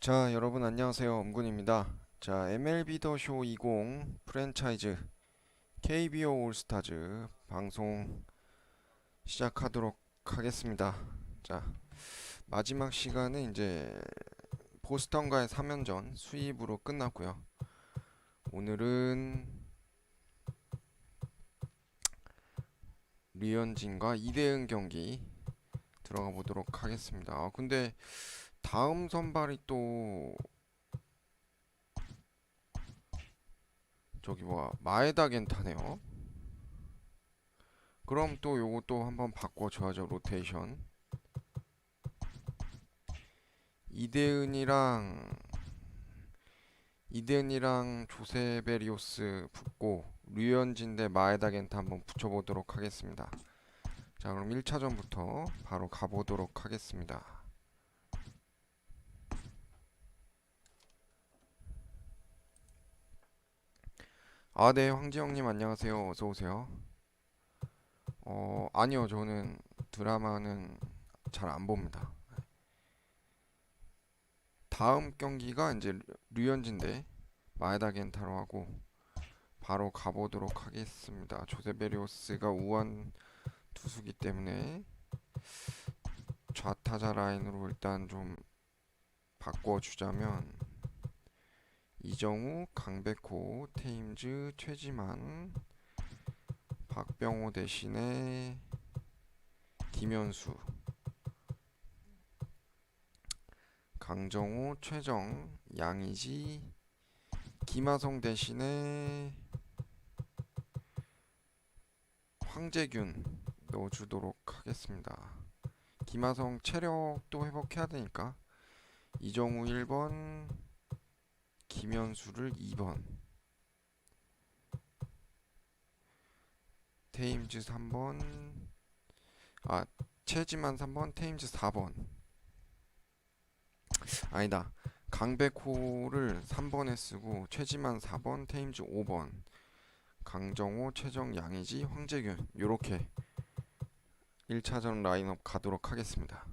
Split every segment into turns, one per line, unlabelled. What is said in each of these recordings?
자, 여러분 안녕하세요. 엄군입니다. 자, MLB 더 쇼 20 프랜차이즈 KBO 올스타즈 방송 시작하도록 하겠습니다. 자, 마지막 시간은 이제 보스턴과의 3연전 수입으로 끝났고요. 오늘은 류현진과 이대은 경기 들어가 보도록 하겠습니다. 근데 다음 선발이 또 저기 마에다 겐타네요. 그럼 또 요것도 한번 바꿔줘야죠. 로테이션. 이대은이랑 조세베리오스 붙고 류현진 대 마에다 겐타 한번 붙여보도록 하겠습니다. 자, 그럼 1차전부터 바로 가보도록 하겠습니다. 네, 황지영님 안녕하세요. 어서오세요. 아니요, 저는 드라마는 잘 안 봅니다. 다음 경기가 이제 류현진 대 마에다 겐타로 하고 바로 가보도록 하겠습니다. 조세베리오스가 우한 투수기 때문에 좌타자 라인으로 일단 좀 바꿔주자면 이정우, 강백호, 테임즈, 최지만, 박병호 대신에 김현수, 강정호, 최정, 양의지, 김하성 대신에 황재균 넣어주도록 하겠습니다. 김하성 체력도 회복해야 되니까 이정우 1번, 김현수를 2번, 테임즈 3번, 최지만 3번, 테임즈 4번. 아니다. 강백호를 3번에 쓰고 최지만 4번, 테임즈 5번, 강정호, 최정, 양의지, 황재균 요렇게 1차전 라인업 가도록 하겠습니다.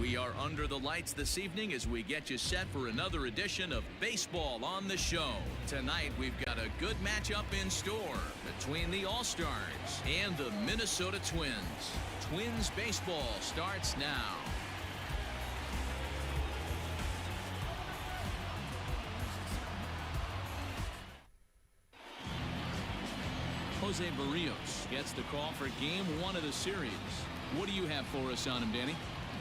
We are under the lights this evening as we get you set for another edition of Baseball on the Show. Tonight we've got a good matchup in store between the All-Stars and the Minnesota Twins. Twins baseball starts now. Jose Barrios gets the call for game one of the series. What do you have for us on him, Danny?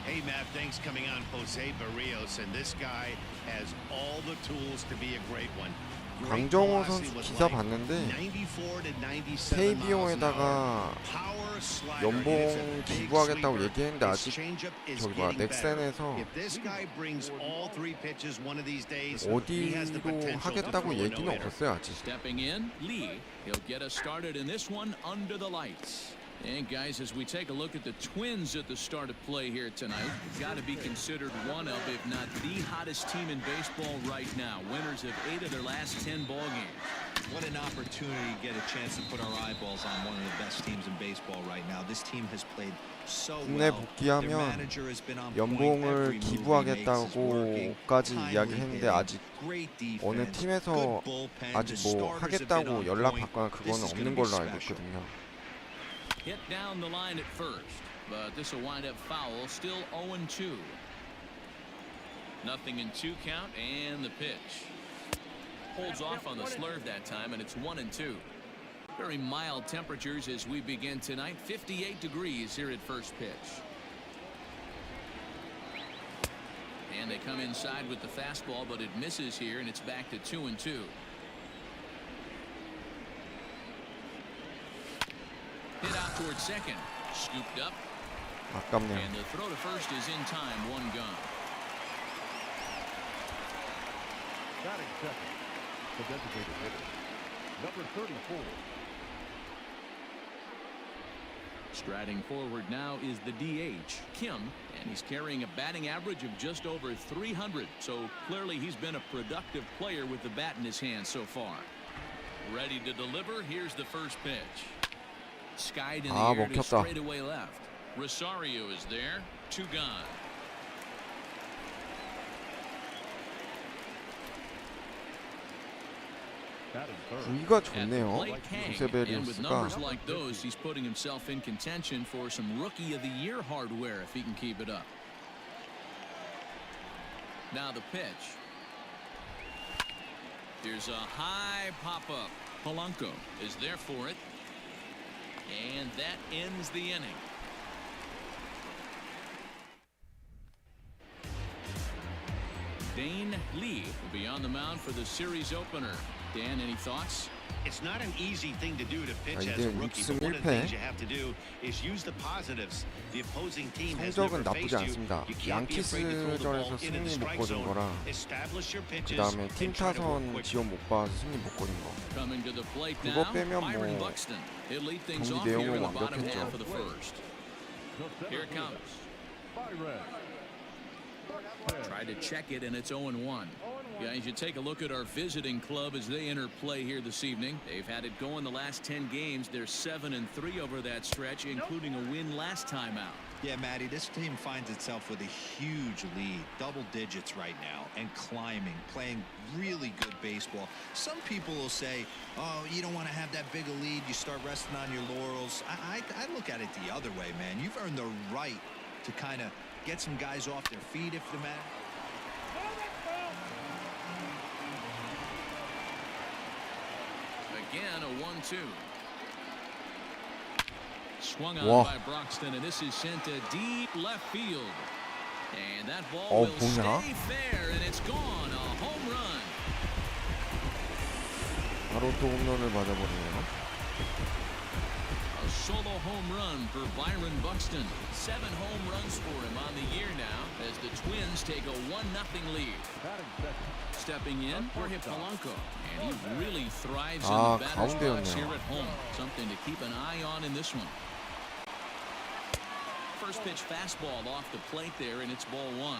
Hey, Matt, thanks coming on Jose Barrios, and this guy has all the tools to be a great one.
강정호 선수 기사 봤는데 KBO에다가 연봉 기부하겠다고 얘기했는데 아직 넥센에서 어디로 하겠다고 얘기는 없었어요. 아직.
And guys, as we take a look at the Twins at the start of play here tonight, got to be considered one of, if not the hottest team in baseball right now. Winners of 8 of their last 10 ball games.
What an opportunity to get a chance to put our eyeballs on one of the best teams in baseball right now. This team has played so
국내
well.
복귀하면 연봉을 기부하겠다고까지 이야기했는데 아직 어느 팀에서 아직 뭐 하겠다고 연락 받거나 그거는 없는 걸로 알고 있거든요.
Hit down the line at first, but this will wind up foul. Still 0-2. Nothing in 2 count, and the pitch holds off on the slurve that time, and it's 1-2. Very mild temperatures as we begin tonight. 58 degrees here at first pitch. And they come inside with the fastball, but it misses here, and it's back to 2-2. Hit out towards second, scooped up,
아깝네요.
and the throw to first is in time. 1 gone.
The designated hitter, number 34.
Striding forward now is the DH, Kim, and he's carrying a batting average of just over 300. So clearly he's been a productive player with the bat in his hand so far. Ready to deliver. Here's the first pitch. Skied in the air to
먹혔다.
straightaway left. Rosario is there. 2 gone.
구위가 좋네요.
And with
조세베리우스가.
numbers like those, he's putting himself in contention for some Rookie of the Year hardware if he can keep it up. Now the pitch. Here's a high pop-up. Polanco is there for it. And that ends the inning. Dane Lee will be on the mound for the series opener. Dan, any thoughts?
It's not an easy thing to do to pitch
자,
as a
이제
rookie,
6승
but one of the
1패.
things you have to do is use the positives. The opposing team has
성적은
never
나쁘지
faced you.
않습니다.
You can't be afraid to throw the ball
양키스전에서
into the
승리 못
strike
거둔
zone.
거라
Establish your
그
pitches
다음에 팀
and try to work
타선
quick.
지원 못 봐서 승리 못 거둔 거.
Coming to the plate
그거
now,
빼면
Byron
뭐
Buxton. He'll lead things
경기
off here
내용은
in the bottom
완벽했죠.
half of the first. Here it comes. Try to check it, and it's 0-1. Guys, you take a look at our visiting club as they enter play here this evening. They've had it going the last 10 games. They're 7-3 over that stretch, including a win last time out.
Yeah, Matty, this team finds itself with a huge lead, double digits right now, and climbing, playing really good baseball. Some people will say, oh, you don't want to have that big a lead, you start resting on your laurels. I look at it the other way, man. You've earned the right to kind of get some guys off their feet if the matter.
Again, a 1-2. Swung on
Wow.
by Broxton, and this is sent to deep left field. And that ball will
뭐냐?
stay fair, and it's gone. A home run.
바로 또 홈런을 맞아버리네요.
A solo home run for Byron Buxton. 7 home runs for him on the year now as the Twins take a 1-0 lead. Stepping in, Jorge Polanco, and he really thrives in the batter's box here at home. Something to keep an eye on in this one. First pitch fastball off the plate there, and it's ball 1.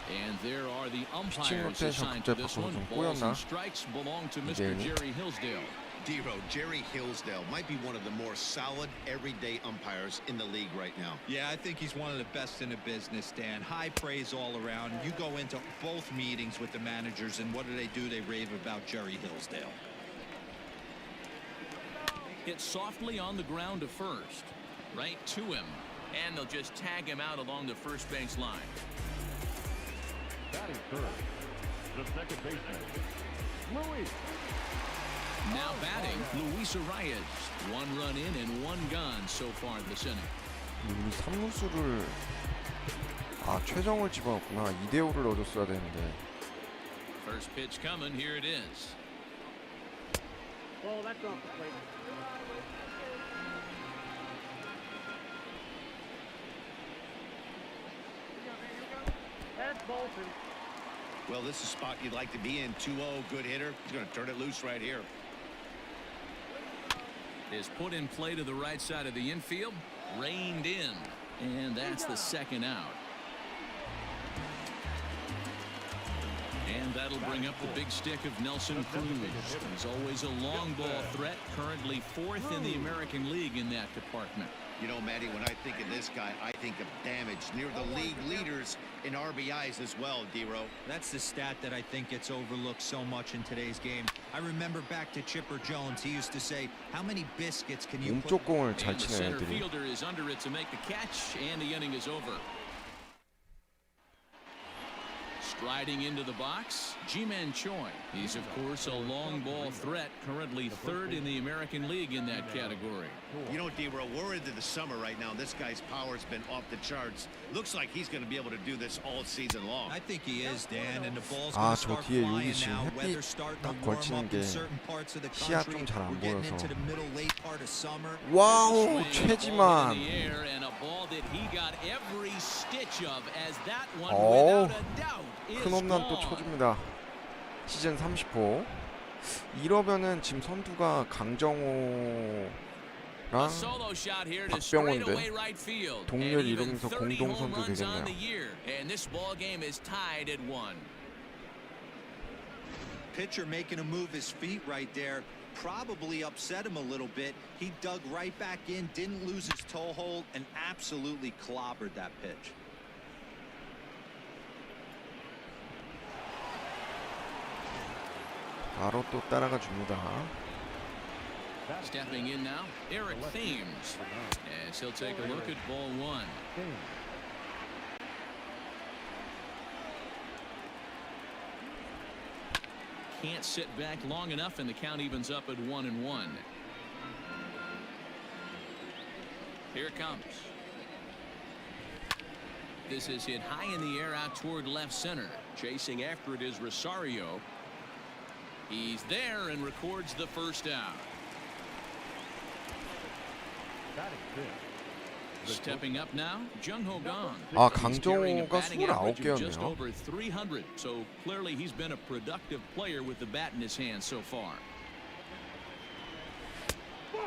And there are the umpires assigned to this one. Balls and strikes belong to Mr. Jerry Hillsdale.
Dero, Jerry Hillsdale might be one of the more solid everyday umpires in the league right now.
Yeah, I think he's one of the best in the business, Dan. High praise all around. You go into both meetings with the managers, and what do? They rave about Jerry Hillsdale.
Hit softly on the ground to first. Right to him. And they'll just tag him out along the first base line.
Batting third, the second baseman, Luis.
Now batting, Luis Arias. 1 run in and 1 gone so far this inning.
우리 3루수를 최정을 집어넣었구나. 2대5를 넣어줬어야 되는데.
First pitch coming. Here it is.
Oh, that's off the plate. That's Bolton.
Well, this is a spot you'd like to be in. 2-0, good hitter. He's going to turn it loose right here.
Is put in play to the right side of the infield. Reined in. And that's the second out. And that'll bring up the big stick of Nelson Cruz. He's always a long ball threat. Currently 4th in the American League in that department.
You know, Matty, when I think of this guy, I think of damage. Near the league leaders in RBIs as well, Dero.
That's the stat that I think gets overlooked so much in today's game. I remember back to Chipper Jones. He used to say, how many biscuits can you put?
몸쪽 공을 잘
And the
치네
center
애들이.
fielder is under it to make the catch, and the inning is over. Striding into the box, Ji-Man Choi. He's, of course, a long ball threat, currently 3rd in the American League in that category.
You know, Dero, we're into the summer right now. This guy's power's been off the charts. Looks like he's going to be able to do this all season long.
I think he is, Dan, and the ball's going to
저
start
뒤에
flying
여기 지금
now.
햇빛
Weather's starting
딱
to warm
걸치는
up
게
in certain parts of the
시야
country.
좀 잘 안
We're getting
보여서.
into the middle, late part of summer.
와우,
Swing, ball in
최지만.
the air, and a ball that he got every stitch of, as that one,
오,
without a doubt, is
큰 홈런 또
gone.
쳐줍니다. 시즌 30호. 이러면은 지금 선두가 강정호랑
A solo shot here to
박병호인데
straightaway right field.
동률
And even
이루면서
30
공동
home
선두
runs on the
되겠네요.
year. And this ball game is tied at 1.
Pitcher making a move his feet right there. Probably upset him a little bit. He dug right back in, didn't lose his toe hold, and absolutely clobbered that pitch.
바로 또 따라가 줍니다.
Stepping in now, Eric Thames. As he'll take a look at ball 1. Can't sit back long enough, and the count evens up at 1-1. Here it comes. This is hit high in the air out toward left center. Chasing after it is Rosario. He's there and records the first out. Stepping up now, Jung-ho Gong.
아,
He's carrying a
강정호가
batting average of
29개였네요.
just over 300. So clearly he's been a productive player with the bat in his hand so far.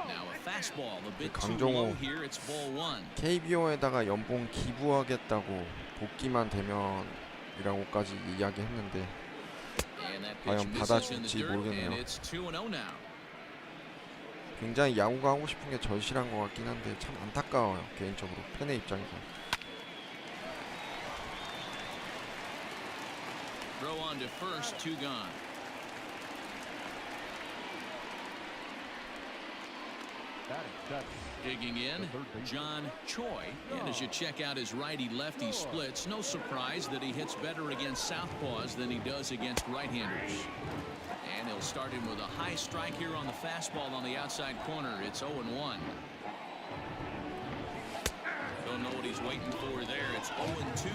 Now a fastball, a bit too
강정호.
low here. It's ball 1.
KBO에다가 연봉 기부하겠다고 복귀만 되면이라고까지 이야기했는데
And that pitch
과연
misses in the
받아줄지
dirt, and
모르겠네요.
it's 2-0 now.
굉장히 야구가 하고 싶은 게 절실한 것 같긴 한데 참 안타까워요. 개인적으로 팬의 입장에서.
Throw on to first, 2 gone. Digging in, John Choi. And as you check out his righty-lefty splits, no surprise that he hits better against southpaws than he does against right-handers. And he'll start him with a high strike here on the fastball on the outside corner. It's 0-1. Don't know what he's waiting for there. It's 0-2.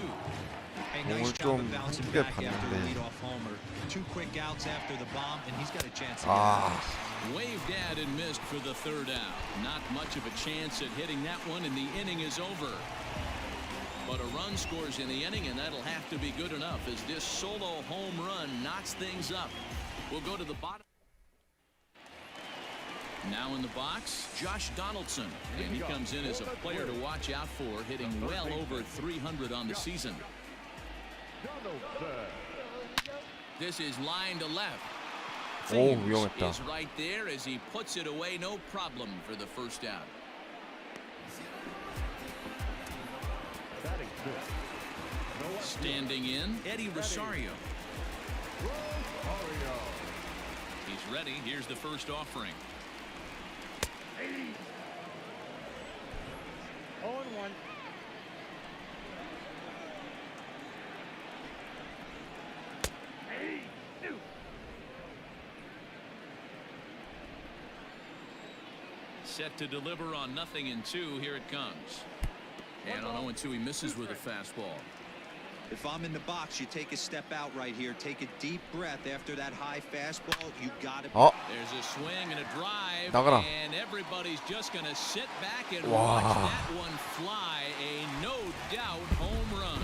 Hey,
공을
nice job
좀
of bouncing
한두 개
back after the
봤는데
leadoff homer. 2 quick outs after the bomb, and he's got a chance to get
아,
this.
Waved at and missed for the third out. Not much of a chance at hitting that one, and the inning is over. But a run scores in the inning, and that'll have to be good enough as this solo home run knocks things up. We'll go to the bottom. Now in the box, Josh Donaldson. And he comes in as a player to watch out for, hitting well over 300 on the season. This is line to left.
오,
Thames
위험했다.
is right there as he puts it away, no problem for the first out. Standing in, Eddie Rosario. He's ready. Here's the first offering.
0-1.
Set to deliver on 0-2. Here it comes. And on 0-2, he misses with a fastball.
If I'm in the box, you take a step out right here. Take a deep breath after that high fastball. You got to.
어,
There's a swing and a drive.
나가라.
And everybody's just going to sit back and
와.
watch that one fly. A no doubt home run.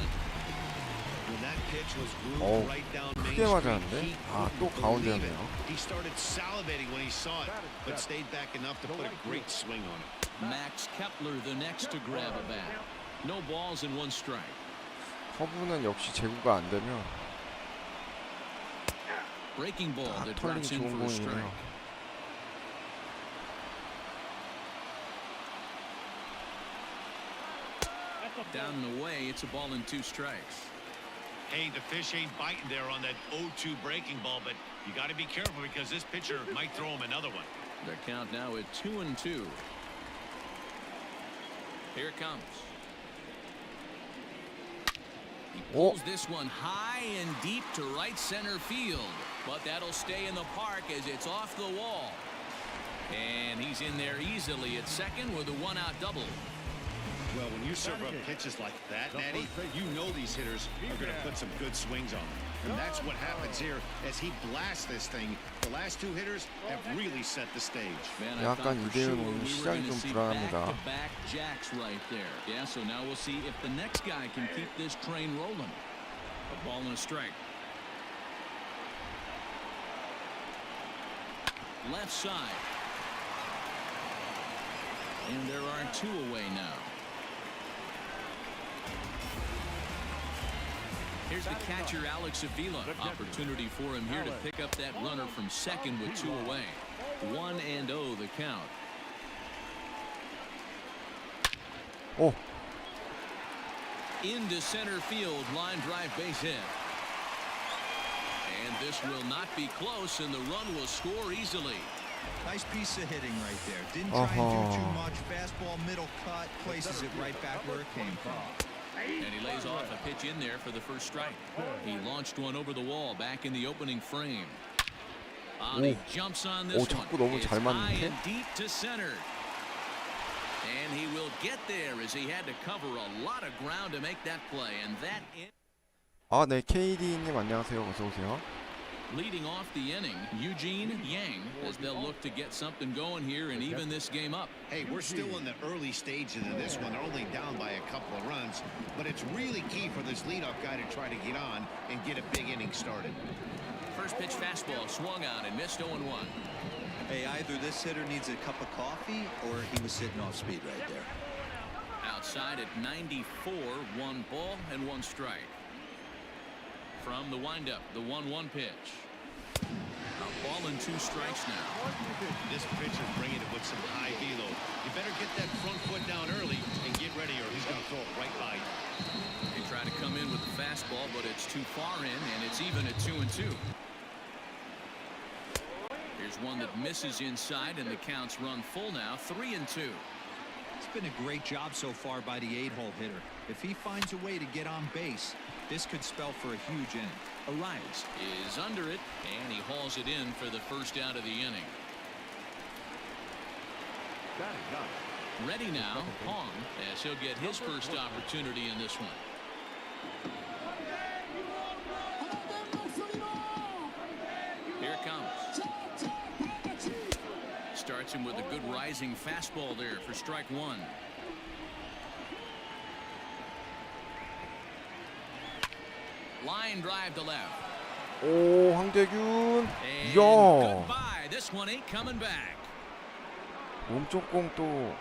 When that pitch was
어우,
grooved right down Main
크게
Street,
맞았는데?
he
아, 또
couldn't
가운데였네요.
believe it. He started salivating when he saw it, but stayed back enough to put a great swing on it.
Max Kepler the next to grab a bat. No balls and 1 strike.
커브는 역시 제구가 안 되면
Breaking ball that
털링
drops in
좋은
for a strike.
공이네요.
Down and away, it's a ball and 2 strikes.
Hey, the fish ain't biting there on that 0-2 breaking ball, but you got to be careful because this pitcher might throw him another one.
Their count now at 2-2. Here it comes. He pulls this one high and deep to right center field, but that'll stay in the park as it's off the wall. And he's in there easily at second with a 1-out double.
Well, when you serve up pitches like that, Natty, you know these hitters are going to put some good swings on them. And that's what happens here as he blasts this thing. The last 2 hitters have really set the stage.
Man, I thought
약간
for sure
2대1
we
오늘
were
시작이
going to
좀
see
불안합니다.
back-to-back jacks right there. Yeah, so now we'll see if the next guy can keep this train rolling. A ball and a strike. left side. And there are 2 away now. Here's the catcher, Alex Avila. Opportunity for him here to pick up that runner from second with 2 away. 1-0 the count.
오,
Into center field, line drive base hit. And this will not be close, and the run will score easily.
Nice piece of hitting right there. Didn't try and do too much. Fastball, middle cut, places it right back where it came from.
And he lays off a pitch in there for the first strike. He launched one over the wall back in the opening frame. He jumps on this one.
자꾸 너무
It's
잘
high
맞는데?
and deep to center. And he will get there as he had to cover a lot of ground to make that play. And that
아, 네, KD님 안녕하세요. 어서 오세요.
leading off the inning, Eugene Yang, as they'll look to get something going here and even this game up.
Hey, we're still in the early stages of this one. They're only down by a couple of runs, but it's really key for this leadoff guy to try to get on and get a big inning started.
First pitch fastball swung on and missed 0-1.
Hey, either this hitter needs a cup of coffee or he was sitting off speed right there.
Outside at 94, 1 ball and 1 strike. From the windup, the 1-1 pitch. A ball and 2 strikes now.
This pitcher bringing it with some high velo. You better get that front foot down early and get ready, or he's going to throw it right by you.
They try to come in with the fastball, but it's too far in, and it's even at 2-2. Here's one that misses inside, and the count's run full now, 3-2.
It's been a great job so far by the 8-hole hitter. If he finds a way to get on base, this could spell for a huge inning.
Arias is under it, and he hauls it in for the first out of the inning. Ready now, Hong, as he'll get his first opportunity in this one. Here it comes. Starts him with a good rising fastball there for strike 1. Line drive to left.
오, 황대균.
And
이야.
goodbye. This one ain't coming back.
몸쪽 공 또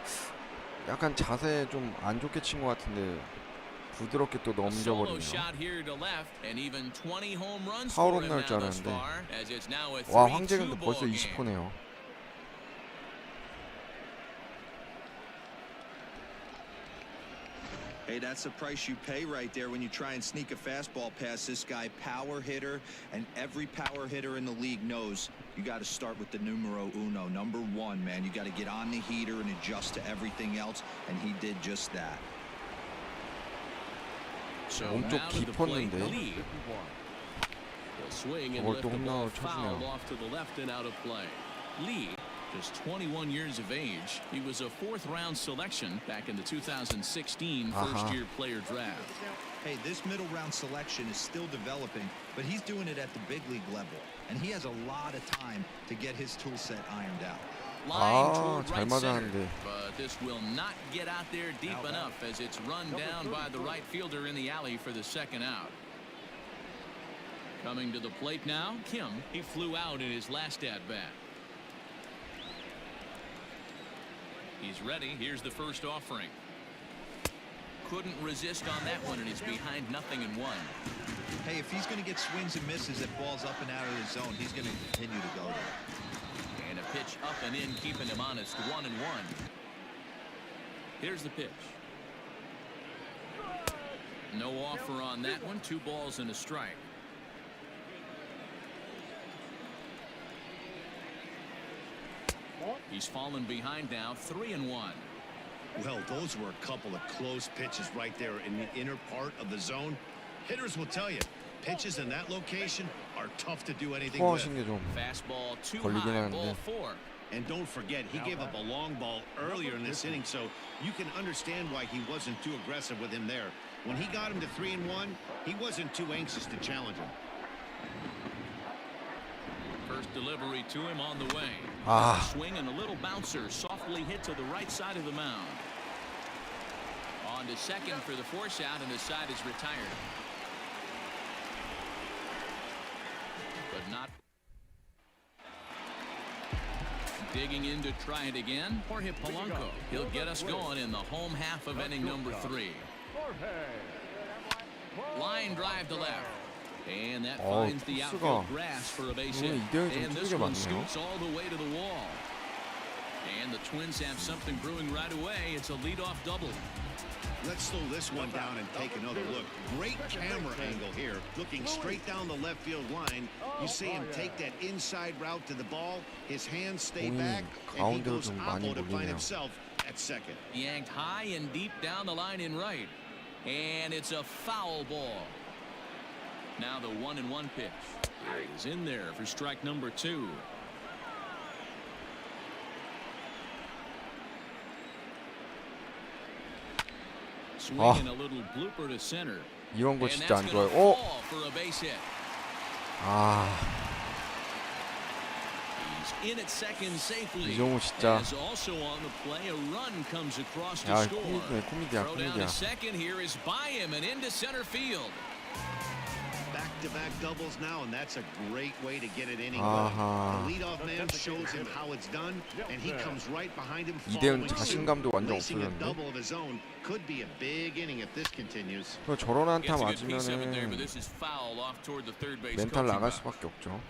약간 자세 좀 안 좋게 친 것 같은데 부드럽게 또
A solo
넘겨버리네요.
shot here to left, and even 20 home runs
파울
for him
홈런
now
줄
thus
알았는데.
far, as it's now a
와,
3-2
황재균도
ball
벌써
game.
20호네요.
Hey, that's the price you pay right there when you try and sneak a fastball past this guy. Power hitter, and every power hitter in the league knows you got to start with the numero uno, number 1, man. You got to get on the heater and adjust to everything else, and he did just that.
So
몸쪽
now to the plate,
깊었는데.
Lee. He'll swing and
저걸
lift
또
the ball
홈런을
foul
쳐주네요.
off to the left and out of play. Lee, just 21 years of age. He was a 4th-round selection back in the 2016 first-year player draft.
Hey, this middle round selection is still developing, but he's doing it at the big league level, and he has a lot of time to get his tool set ironed out.
Line toward
잘
right center,
맞았는데.
but this will not get out there deep enough as it's run down by the right fielder in the alley for the second out. Coming to the plate now, Kim. He flew out in his last at-bat. He's ready. Here's the first offering. Couldn't resist on that one, and he's behind 0-1.
Hey, if he's going to get swings and misses at balls up and out of the zone, he's going to continue to go there.
And a pitch up and in, keeping him honest, 1-1. Here's the pitch. No offer on that one. 2 balls and a strike. He's fallen behind now, 3-1.
Well, those were a couple of close pitches right there in the inner part of the zone. Hitters will tell you, pitches in that location are tough to do anything with.
소화하신 게 좀
Fastball too
걸리긴
high,
하는데.
ball 4.
And don't forget, he gave up a long ball earlier in this inning, so you can understand why he wasn't too aggressive with him there. When he got him to 3-1, he wasn't too anxious to challenge him.
First delivery to him on the way.
아,
Swing and a little bouncer softly hit to the right side of the mound. On to second for the force out, and his side is retired. But not. Digging in to try it again. Jorge Polanco. He'll get us going in the home half of inning number 3. Line drive to left. And that finds the outfield grass for a base hit. And this one scoots all the way to the wall. And the Twins have something brewing right away. It's a leadoff double.
Let's slow this one down and take another look. Great camera angle here. Looking straight down the left field line. You see him take that inside route to the ball. His hands stay back. And he goes oppo to find himself at second.
Yanked high and deep down the line in right. And it's a foul ball. Now the 1-1 pitch is in there for strike number 2. Swinging a little blooper to center.
이런 거 진짜 안 좋아요.
For a base hit. He's in at second safely.
이정우 진짜.
As also on the play, a run comes across to
야,
score.
코미디야,
Throw down to second here is by him and into center field.
Back-to-back doubles now, and that's a great way to get it inning going. The leadoff man shows him how it's done, and he comes right behind him.
이대훈 자신감도 완전
Placing a
없어졌는데.
double of his own could be a big inning if this continues.
저런 안타
Gets a good piece of it there, but
맞으면은
this is foul off toward the third base
멘탈
coaching
나갈
box.
수밖에 없죠.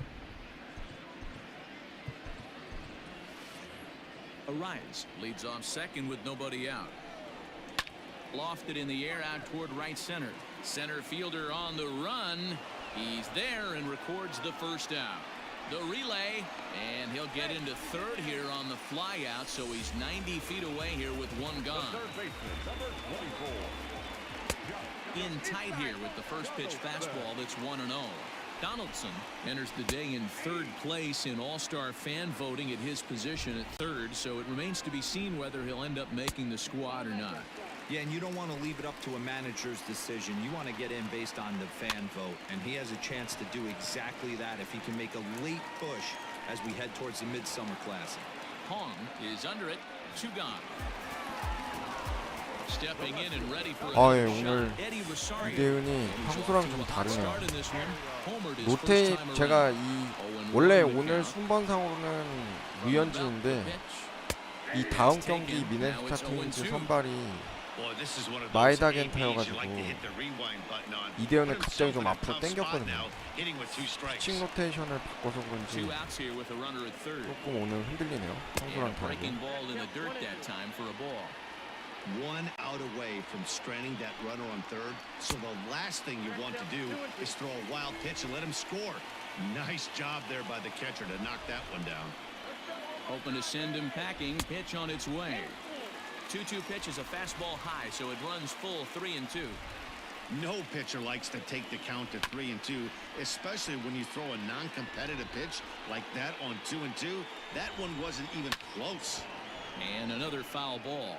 Arias leads off second with nobody out. Lofted in the air out toward right center. Center fielder on the run. He's there and records the first out. The relay, and he'll get into third here on the fly out, so he's 90 feet away here with one gone. In tight here with the first pitch fastball that's 1-0. Donaldson enters the day in third place in All-Star fan voting at his position at third, so it remains to be seen whether he'll end up making the squad or not.
Yeah, and you don't want to leave it up to a manager's decision. You want to get in based on the fan vote, and he has a chance to do exactly that if he can make a late push as we head towards the Midsummer Classic.
Hong is under it. 2 gone. Stepping in and ready for
예,
a
오늘
shot. Eddie Rosario.
이대훈이 평소랑 좀 다르네요.
Start in this one. Homered his
로테
first time
제가
around.
이 원래 오늘 순번상으로는 류현진인데 이 다음 경기 미네소타 트윈즈 선발이 마에다 겐타여가지고 이대현을 갑자기 좀 앞으로 당겼거든요. 피칭 로테이션을 바꿔서 그런지 조금 오늘 흔들리네요. 평소랑 다르게.
One out away from stranding that runner on third. So the last thing you want to do is throw a wild pitch and let him score. Nice job there by the catcher to knock that one down.
Open to send him packing. Pitch on its way. 2-2 pitch is a fastball high, so it runs full 3-2.
No pitcher likes to take the count to 3-2, especially when you throw a non-competitive pitch like that on 2-2. That one wasn't even close.
And another foul ball.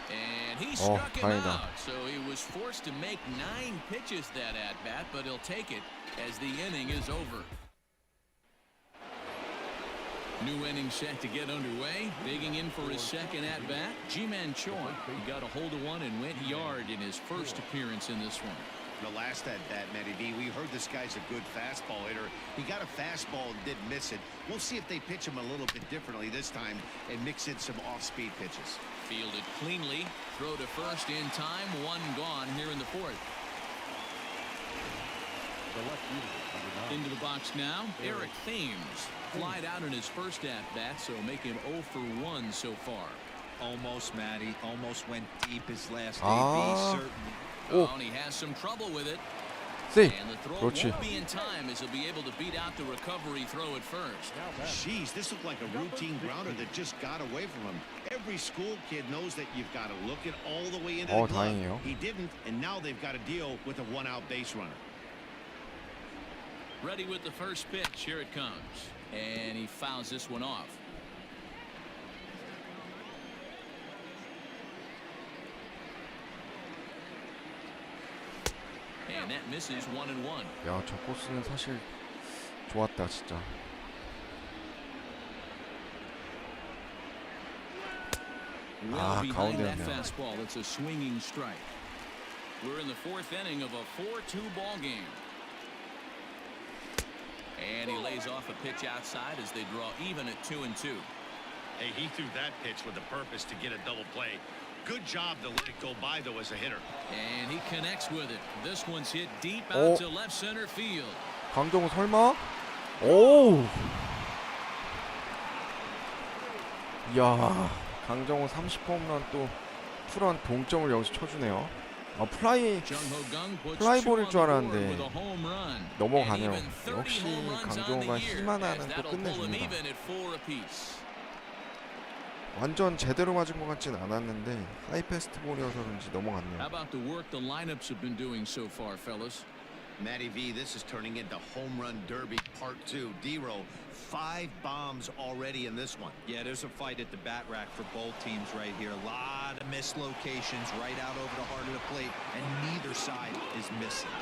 And he struck him out, so he was forced to make 9 pitches that at-bat, but he'll take it as the inning is over. New inning set to get underway. Digging in for his second at-bat, Ji-Man Choi. He got a hold of one and went yard in his first appearance in this one.
The last at-bat, Matty B, we heard this guy's a good fastball hitter. He got a fastball and did miss it. We'll see if they pitch him a little bit differently this time and mix in some off-speed pitches.
Fielded cleanly. Throw to first in time. 1 gone here in the 4th. Into the box now, Eric Thames. Flied out in his first at-bat, so make him 0 for 1 so far.
Almost, Matty. Almost went deep his last AB, certainly.
Oh, and he has some trouble with it.
See,
And the throw
그렇지.
won't be in time as he'll be able to beat out the recovery throw at first.
Jeez, this looked like a routine grounder that just got away from him. Every school kid knows that you've got to look it all the way into the glove.
다행이에요.
He didn't, and now they've got to deal with a 1-out base runner.
Ready with the first pitch. Here it comes. And he fouls this one off. And that misses 1-1.
야, 저 코스는 사실 좋았다 진짜.
Well behind that
가운데였네요.
fastball, it's a swinging strike. We're in the 4th inning of a 4-2 ball game. And he lays off a pitch outside as they draw even at 2-2.
Hey, he threw that pitch with the purpose to get a double play. Good job to let it go by, though, as a hitter.
And he connects with it. This one's hit deep out to left center field.
강정호 설마? 오! 이야, 강정호 30호 홈런 또 투런 동점을 여기서 쳐주네요. 플라이볼일 줄 알았는데 넘어가네요. 역시 강정호가 힘만 하는 또 끝내줍니다. 완전 제대로 맞은 것 같진 않았는데 하이 패스트볼이어서 그런지 넘어갔네요.
How about the work the lineups have been doing so far, fellas?
Matty V, this is turning into home run derby part 2. D-Row, 5 bombs already in this one.
Yeah, there's a fight at the bat rack for both teams right here. A lot of missed locations right out over the heart of the plate, and neither side is missing.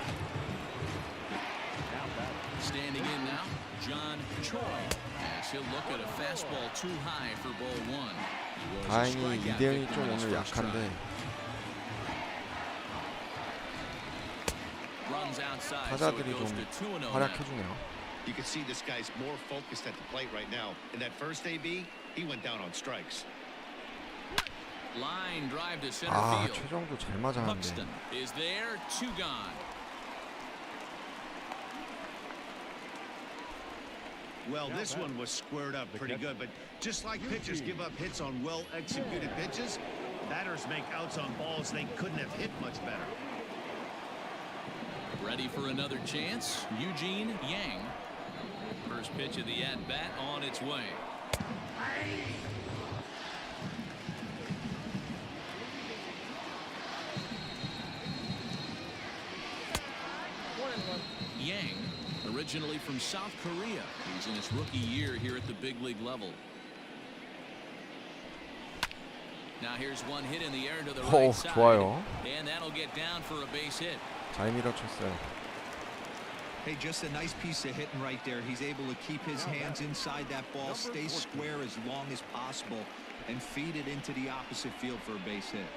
Standing in now, John Choi. As he'll look at a fastball too high for ball 1.
다행히 이대현이 좀 오늘 약한데 타자들이 좀 활약해주네요.
You can see this guy's more focused at the plate right now. In that first AB, he went down on strikes.
Line drive to center
아,
field.
최정도 잘 맞았는데.
Buxton is there, 2 gone.
Well, this one was squared up pretty good, but just like pitchers give up hits on well-executed pitches, batters make outs on balls they couldn't have hit much better.
Ready for another chance, Eugene Yang. First pitch of the at-bat on its way. Yang, originally from South Korea. He's in his rookie year here at the big league level. Now here's one hit in the air to the right side.
좋아요.
And that'll get down for a base hit.
잘 밀어쳤어요.
Hey, just a nice piece of hitting right there. He's able to keep his hands inside that ball, stay square as long as possible, and feed it into the opposite field for a base hit.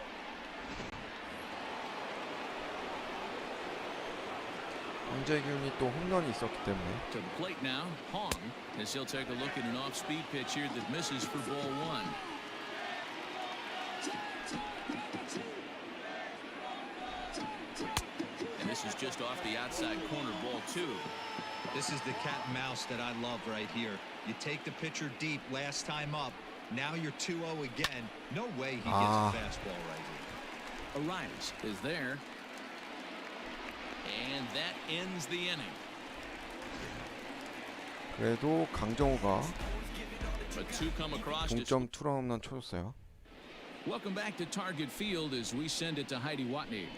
황재균이 또 홈런이 있었기 때문에.
To the plate now, Hong, as he'll take a look at an off-speed pitch here that misses for ball 1. And this is just off the outside corner, ball 2.
This is the cat and mouse that I love right here. You take the pitcher deep last time up. Now you're 2-0 again. No way he gets a fastball right here.
Arias is there. And that ends the inning.
그래도 강정호가
But 2 come across.
동점 투런 홈런 쳐줬어요.
Welcome back to Target Field as we send it to Heidi Watney.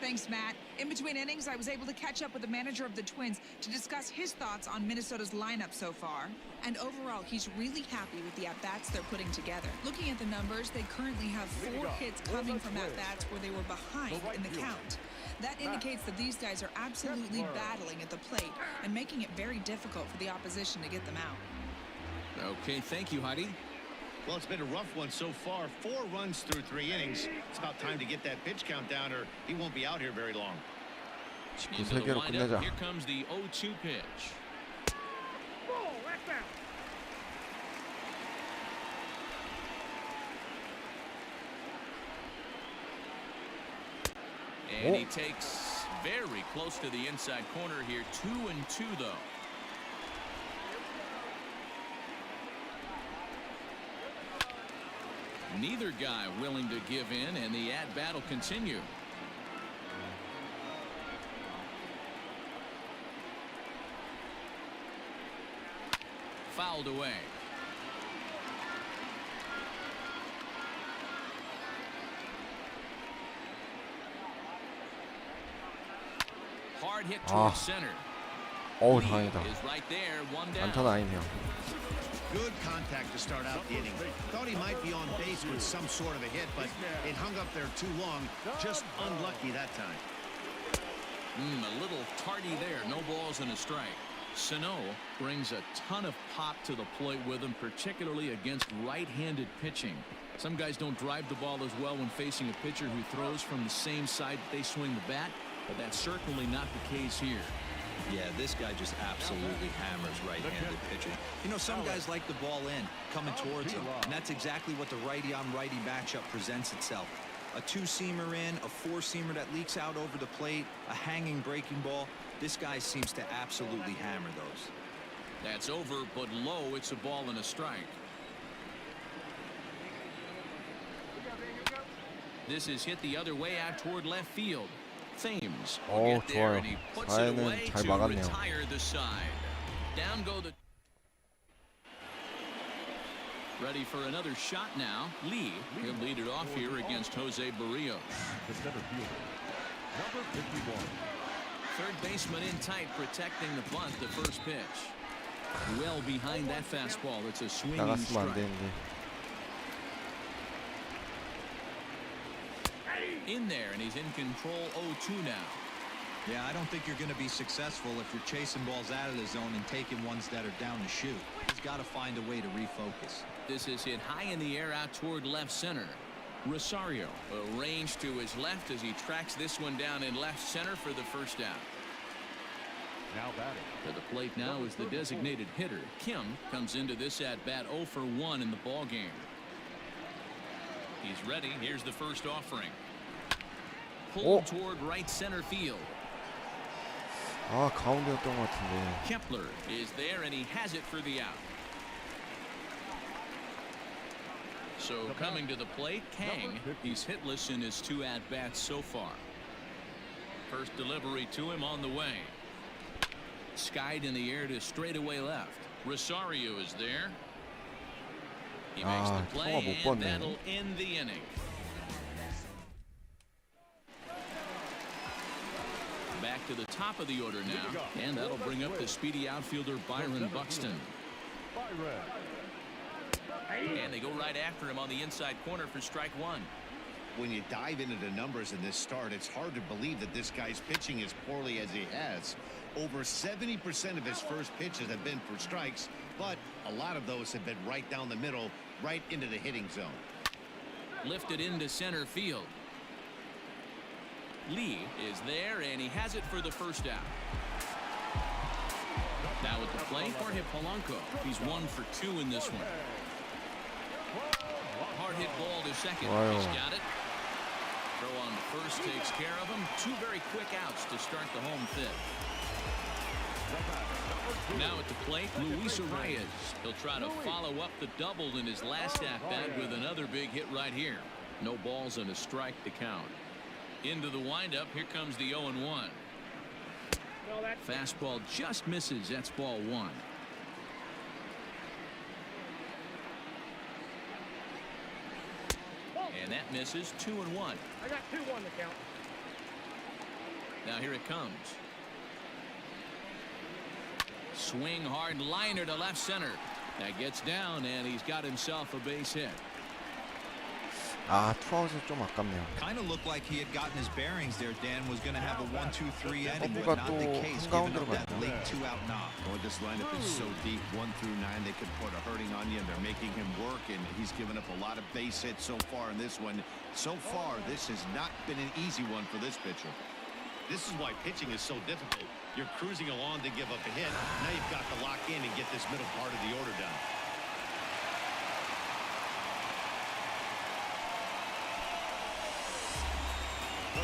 Thanks, Matt. In between innings, I was able to catch up with the manager of the Twins to discuss his thoughts on Minnesota's lineup so far. And overall, he's really happy with the at-bats they're putting together. Looking at the numbers, they currently have 4 hits coming from at-bats where they were behind in the count. That indicates that these guys are absolutely battling at the plate and making it very difficult for the opposition to get them out.
Okay, thank you, Heidi.
Well, it's been a rough one so far. 4 runs through 3 innings. It's about time to get that pitch count down or he won't be out here very long.
Into the windup, here comes the 0-2 pitch. And he takes very close to the inside corner here. 2-2 though. Neither guy willing to give in, and the at-bat will continue. Fouled away. Hard hit towards center.
어우, 다행이다.
Is right there, 1 down.
안타는 아니네요.
Good contact to start out the inning. Thought he might be on base with some sort of a hit, but it hung up there too long. Just unlucky that time.
A little tardy there. No balls and a strike. Sano brings a ton of pop to the plate with him, particularly against right-handed pitching. Some guys don't drive the ball as well when facing a pitcher who throws from the same side that they swing the bat, but that's certainly not the case here.
Yeah, this guy just absolutely hammers right-handed pitching. You know, some guys like the ball in, coming towards them, and that's exactly what the righty-on-righty matchup presents itself. A two-seamer in, a four-seamer that leaks out over the plate, a hanging breaking ball. This guy seems to absolutely hammer those.
That's over, but low. It's a ball and a strike. This is hit the other way out toward left field. Thames will get there, and he puts it away
잘
to
막았네요.
retire the side. Down go the. Ready for another shot now. Lee, he'll lead it off here against Jose Barrios.
The center fielder, number 51.
Third baseman in tight, protecting the bunt. The first pitch. Well behind that fastball. It's a swinging
나갔으면 안
strike.
되는데.
In there, and he's in control 0-2 now.
Yeah, I don't think you're going to be successful if you're chasing balls out of the zone and taking ones that are down the chute. He's got to find a way to refocus.
This is hit high in the air out toward left center. Rosario a range to his left as he tracks this one down in left center for the first out.
Now batting.
To the plate now is the designated hitter. Kim comes into this at bat 0 for 1 in the ball game. He's ready. Here's the first offering. Pulled toward right center field.
아, 가운데였던 것 같은데.
Kepler is there, and he has it for the out. So coming to the plate, Kang. He's hitless in his 2 at-bats so far. First delivery to him on the way. Skied in the air to straightaway left. Rosario is there. He makes the play, and that'll end the inning. Back to the top of the order now, and that'll bring up the speedy outfielder Byron Buxton. And they go right after him on the inside corner for strike 1.
When you dive into the numbers in this start, it's hard to believe that this guy's pitching as poorly as he has. Over 70% of his first pitches have been for strikes, but a lot of those have been right down the middle, right into the hitting zone.
Lifted into center field. Lee is there, and he has it for the first out. Now at the plate, Jorge Polanco. He's 1 for 2 in this one. Hard hit ball to second. He's got it. Throw on to first takes care of him. 2 very quick outs to start the home fifth. Now at the plate, Luis Arias. He'll try to follow up the double in his last at-bat with another big hit right here. No balls and a strike to count. Into the windup, here comes the 0-1. Fastball just misses. That's ball 1. And that misses. 2-1.
I got 2-1 to count.
Now here it comes. Swing hard liner to left center. That gets down, and he's got himself a base hit.
아, 투아웃은 좀 아깝네요.
Kind of looked like he had gotten his bearings there. Dan was going to have a 1-2-3 inning,
허브가
but not
또
the case.
한가운데로
Giving up that
갔네요.
late 2-out knock.
Boy, this lineup is so deep, 1 through 9, they could put a hurting on you, and they're making him work, and he's given up a lot of base hits so far in this one. So far, this has not been an easy one for this pitcher. This is why pitching is so difficult. You're cruising along to give up a hit. Now you've got to lock in and get this middle part of the order down.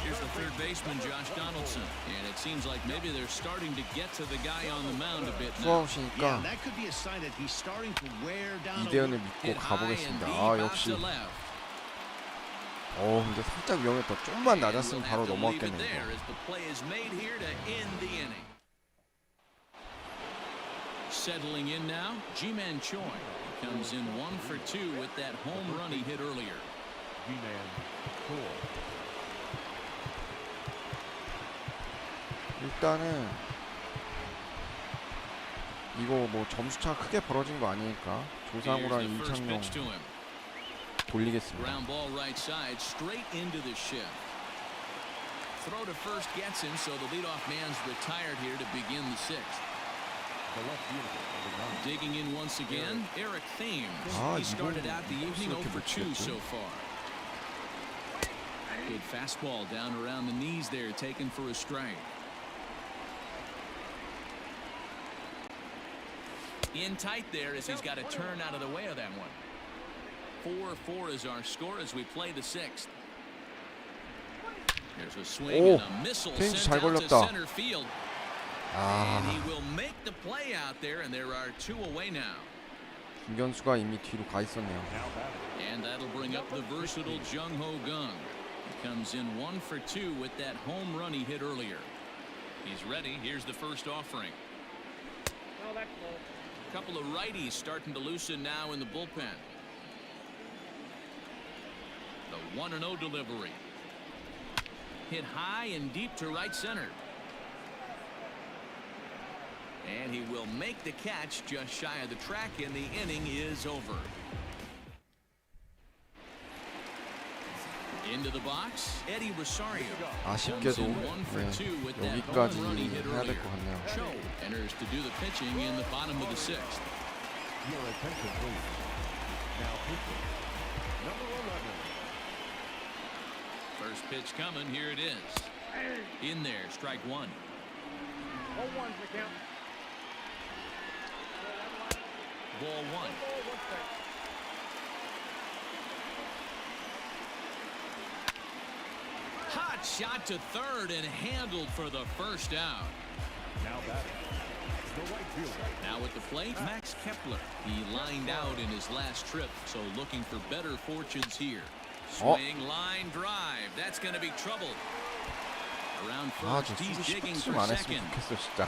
Here's the third baseman, Josh Donaldson. And it seems like maybe they're starting to get to the guy on the mound a bit now.
투아웃이니까
Yeah, that could be a sign that he's starting to wear down.
이대현을
Hit
믿고
high and
가보겠습니다.
deep
아,
out
역시.
to left.
근데 살짝 위험했다. 좀만 낮았으면
And
바로
we'll have to leave it
넘어갔겠네요.
there as the play is made here to end the inning. Settling in now, Ji-Man Choi comes in 1 for 2 with that home run he hit earlier.
G-Man Choi.
일단은 이거 뭐 점수차 크게 벌어진 거 아니니까 조상우랑
Here's the first
이창용
pitch to him.
돌리겠습니다.
Ground ball right side, straight into the shift. Throw to first gets him, so the leadoff man's retired here to begin the 6th.
The left fielder, number 9.
Digging in once again, Eric Thames.
Ah,
He started
이거
out the evening
이렇게
0 for 2
붙였지?
so far. Good fastball down around the knees there, taken for a strike. In tight there as he's got to turn out of the way of that one. 4-4 is our score as we play the sixth. There's a swing
오,
and a missile
페인트
sent
잘
out to
걸렸다.
center field.
아,
And he will make the play out there, and there are 2 away now.
김견수가 이미 뒤로 가 있었네요.
And that'll bring up the versatile Jung-Ho Kang. He comes in 1 for 2 with that home run he hit earlier. He's ready. Here's the first offering. A couple of righties starting to loosen now in the bullpen. The 1-0 delivery. Hit high and deep to right center. And he will make the catch just shy of the track, and the inning is over. Into the box, Eddie Rosario.
아쉽게도 네, 여기까지 해야 될 것 같네요.
Cho enters to do the pitching in the bottom of the sixth.
Your attention, please. Now pitching. Number 11.
First pitch coming, here it is. In there, strike 1.
0-1 the count.
Ball 1. Hot shot to third and handled for the first out.
Now batting. The right fielder.
Now at the plate, Max Kepler. He lined out in his last trip, so looking for better fortunes here. Swing, line drive. That's going to be trouble. Around
아,
first,
저
he's digging
수비
for
좀 안
second.
했으면 좋겠어 진짜.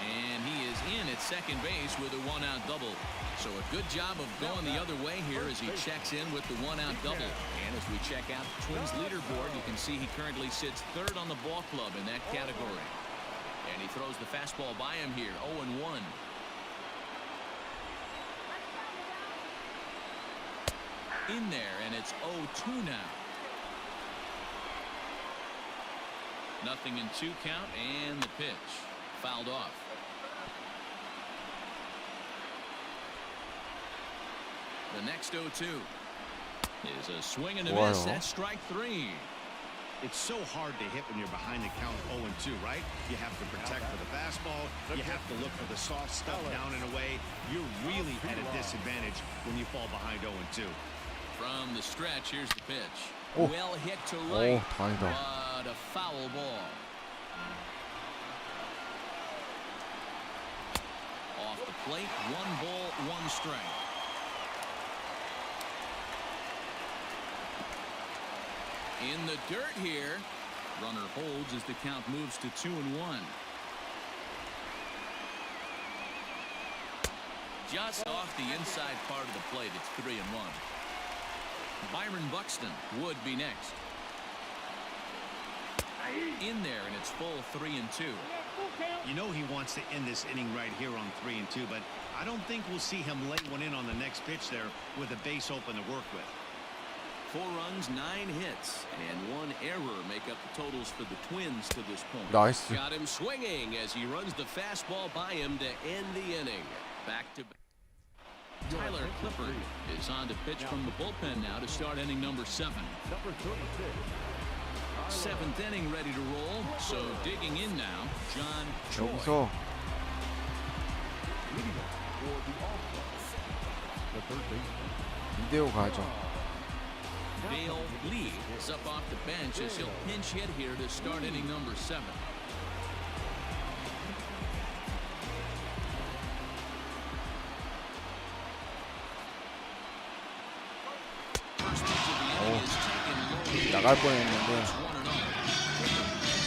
And he is in at second base with a 1-out double. So a good job of going the other way here as he checks in with the 1-out double. And as we check out the Twins leaderboard, you can see he currently sits third on the ball club in that category. And he throws the fastball by him here, 0-1. In there, and it's 0-2 now. Nothing in 2 count, and the pitch fouled off. The next 0-2 is a swing and a miss. That's strike 3.
It's so hard to hit when you're behind the count 0-2, right? You have to protect for the fastball. You have to look for the soft stuff down and away. You're really at a disadvantage when you fall behind 0-2.
From the stretch, here's the pitch.
Oh.
Well hit to right,
다행이다.
but a foul ball. Off the plate, 1 ball, 1 strike. In the dirt here. Runner holds as the count moves to 2-1. Just off the inside part of the plate, it's 3-1. Byron Buxton would be next. In there, and it's full 3-2.
You know he wants to end this inning right here on 3-2, but I don't think we'll see him lay one in on the next pitch there with a base open to work with.
4 runs, 9 hits, and 1 error make up the totals for the Twins to this point.
나이스.
Got him swinging as he runs the fastball by him to end the inning. Back to back. Tyler Clippard is on to pitch from the bullpen now to start inning number 7.
Number 36.
7th inning ready to roll. So digging in now, John Choi.
여기서
Leading it for the All-Star. The third baseman.
이대호 가야죠.
Dale Lee is up off the bench as he'll pinch hit here to start inning number 7. First pitch of the inning is taken low.
나갈 뻔했는데.
It's 1-0.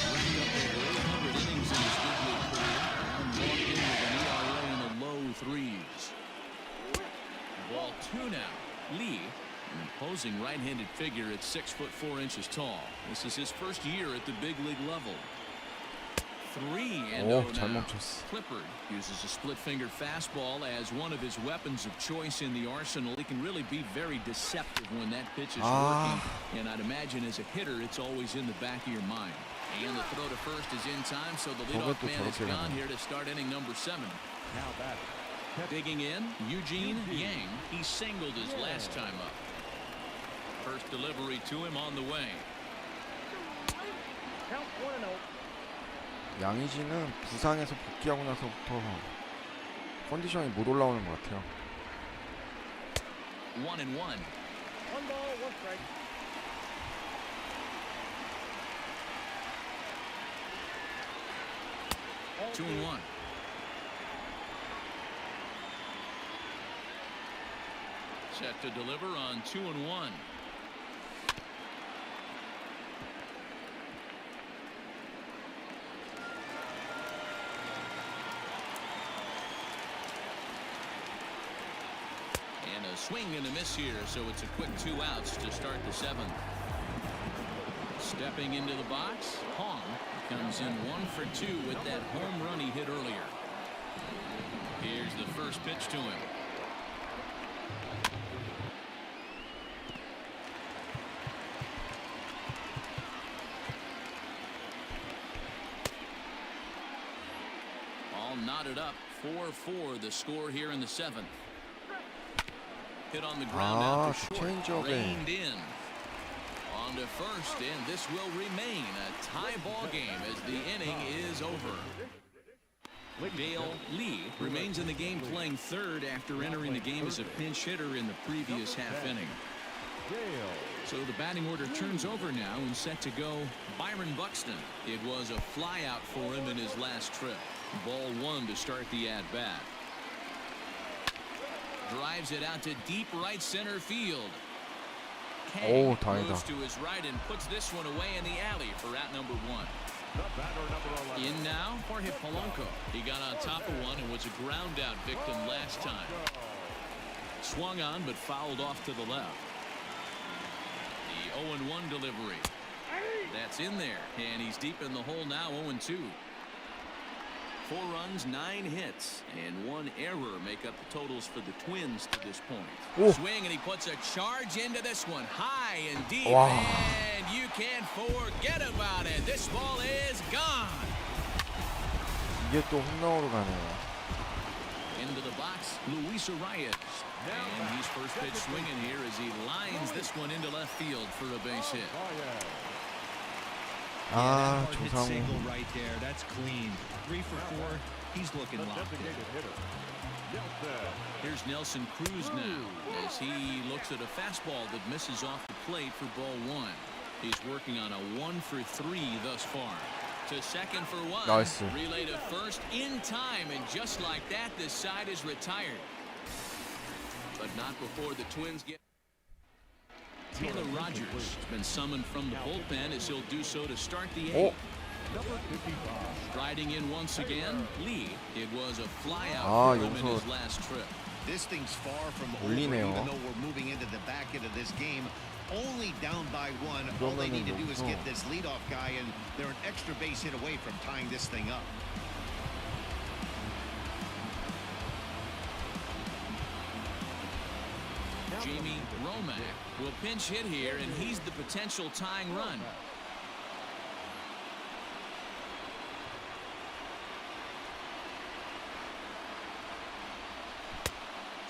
Racked up over 800 innings in his big league career and walked in with an ERA in the low 3s. Ball 2 now. Lee, an imposing right-handed figure at 6'4" tall. This is his first year at the big league level. 3-0
오, 잘
now.
멈췄어.
Clippard uses a split-finger fastball as one of his weapons of choice in the arsenal. He can really be very deceptive when that pitch is working. And I'd imagine as a hitter, it's always in the back of your mind. And the throw to first is in time, so the leadoff
저것도
man is
저렇게
gone
가네.
here to start inning number 7.
Now batting.
Digging in, Eugene Yang. He singled his last time up. First delivery to him on the way.
Count 1-0.
양의지는 부상에서 복귀하고 나서부터 컨디션이 못 올라오는 것 같아요.
1-1.
1 ball, 1 strike. Ball
2-1. Set to deliver on 2-1. And a swing and a miss here, so it's a quick 2 outs to start the 7th. Stepping into the box, Hong comes in 1 for 2 with that home run he hit earlier. Here's the first pitch to him. All knotted up, 4-4 the score here in the 7th. Hit on the ground out to short,
체인지업에
reined in. On to first, and this will remain a tie ball game as the inning is over. Dale Lee remains in the game playing third after entering the game as a pinch hitter in the previous half inning. So the batting order turns over now and set to go Byron Buxton. It was a flyout for him in his last trip. Ball 1 to start the at-bat. Drives it out to deep right center field. Kang moves to his right and puts this one away in the alley for out number 1. In now, Jorge Polanco. He got on top of one and was a ground out victim last time. Swung on but fouled off to the left. The 0-1 delivery. That's in there, and he's deep in the hole now, 0-2. 4 runs, 9 hits, and 1 error make up the totals for the Twins to this point. Swing, and he puts a charge into this one, high and deep, and you can't forget about it. This ball is gone.
이게 또 홈런으로 가네요.
Into the box, Luis Arias. And he's first pitch swinging here as he lines this one into left field for a base hit.
아,
hit
조상우.
single right there. That's clean. 3 for 4. He's looking locked in.
Here's Nelson Cruz now as he looks at a fastball that misses off the plate for ball 1. He's working on a 1 for 3 thus far. To second for 1.
Nice.
Relay to first in time, and just like that, this side is retired. But not before the Twins get. Taylor Rogers has been summoned from the bullpen as he'll do so to start the 8th. Riding in once again, Lee. It was a flyout for him in his last trip.
This thing's far from over, even though we're moving into the back end of this game. Only down by 1. All they need to do is get this leadoff guy, and they're an extra base hit away from tying this thing up.
Jamie Romack will pinch hit here, and he's the potential tying run.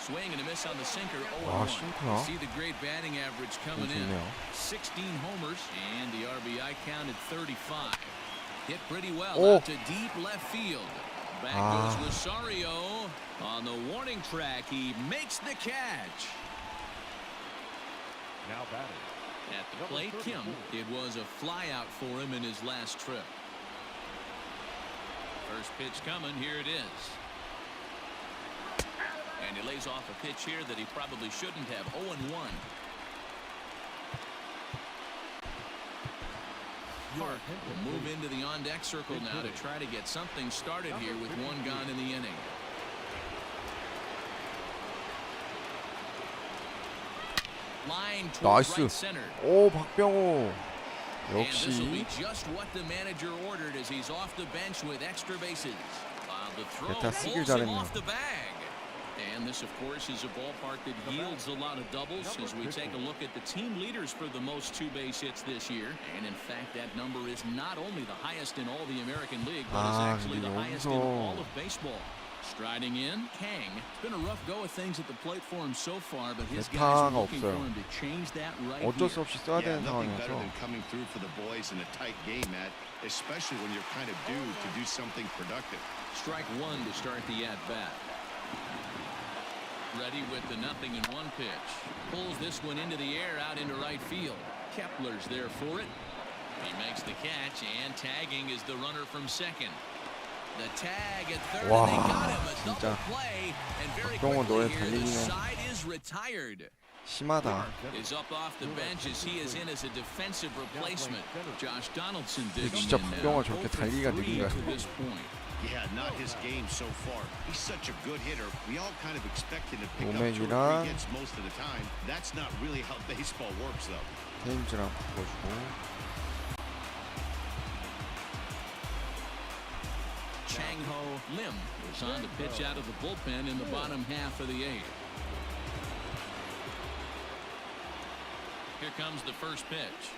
Swing and a miss on the sinker. 0-1. See the great batting average coming in. 16 homers, and the RBI count at 35. Hit pretty well out to deep left field. Back goes Rosario on the warning track. He makes the catch.
Now batting.
At the plate, Kim. It was a flyout for him in his last trip. First pitch coming. Here it is. And he lays off a pitch here that he probably shouldn't have. 0-1. Park will move into the on-deck circle now to try to get something started here with 1 gone in the inning. Line towards right center.
오, 박병호.
And this will
역시
be just what the manager ordered as he's off the bench with extra bases. The throw pulls him off the bag. And this, of course, is a ballpark that yields a lot of doubles as we take a look at the team leaders for the most 2-base hits this year. And in fact, that number is not only the highest in all the American League, but is actually the highest in all of baseball. Striding in, Kang. It's been a rough go of things at the plate for him so far, but his guys are looking for him to change that right
어쩔 수
here.
없이 써야 되는
Nothing better
상황이어서.
than coming through for the boys in a tight game, Matt, especially when you're kind of due to do something productive.
Strike 1 to start the at-bat. Ready with the 0-1 pitch. Pulls this one into the air out into right field. Kepler's there for it. He makes the catch, and tagging is the runner from second. The tag at third,
와,
and they got him a
진짜.
double play, and very
박병호
quickly
너의
here, the
달리기는
side is retired.
심하다.
Is up off the bench as he is in as a defensive replacement. Josh Donaldson digging
진짜
in
박병호
now.
저렇게
0 for
달리기가
3
느린 거야.
to this point.
Yeah, not his game so far. He's such a good hitter. We all kind of expect him to pick up 2 or
오맥이랑
3 hits most of the time. That's not really how baseball works, though.
테임즈랑 바꿔주고.
Chang-Ho Lim is on to pitch out of the bullpen in the bottom half of the 8th. Here comes the first pitch.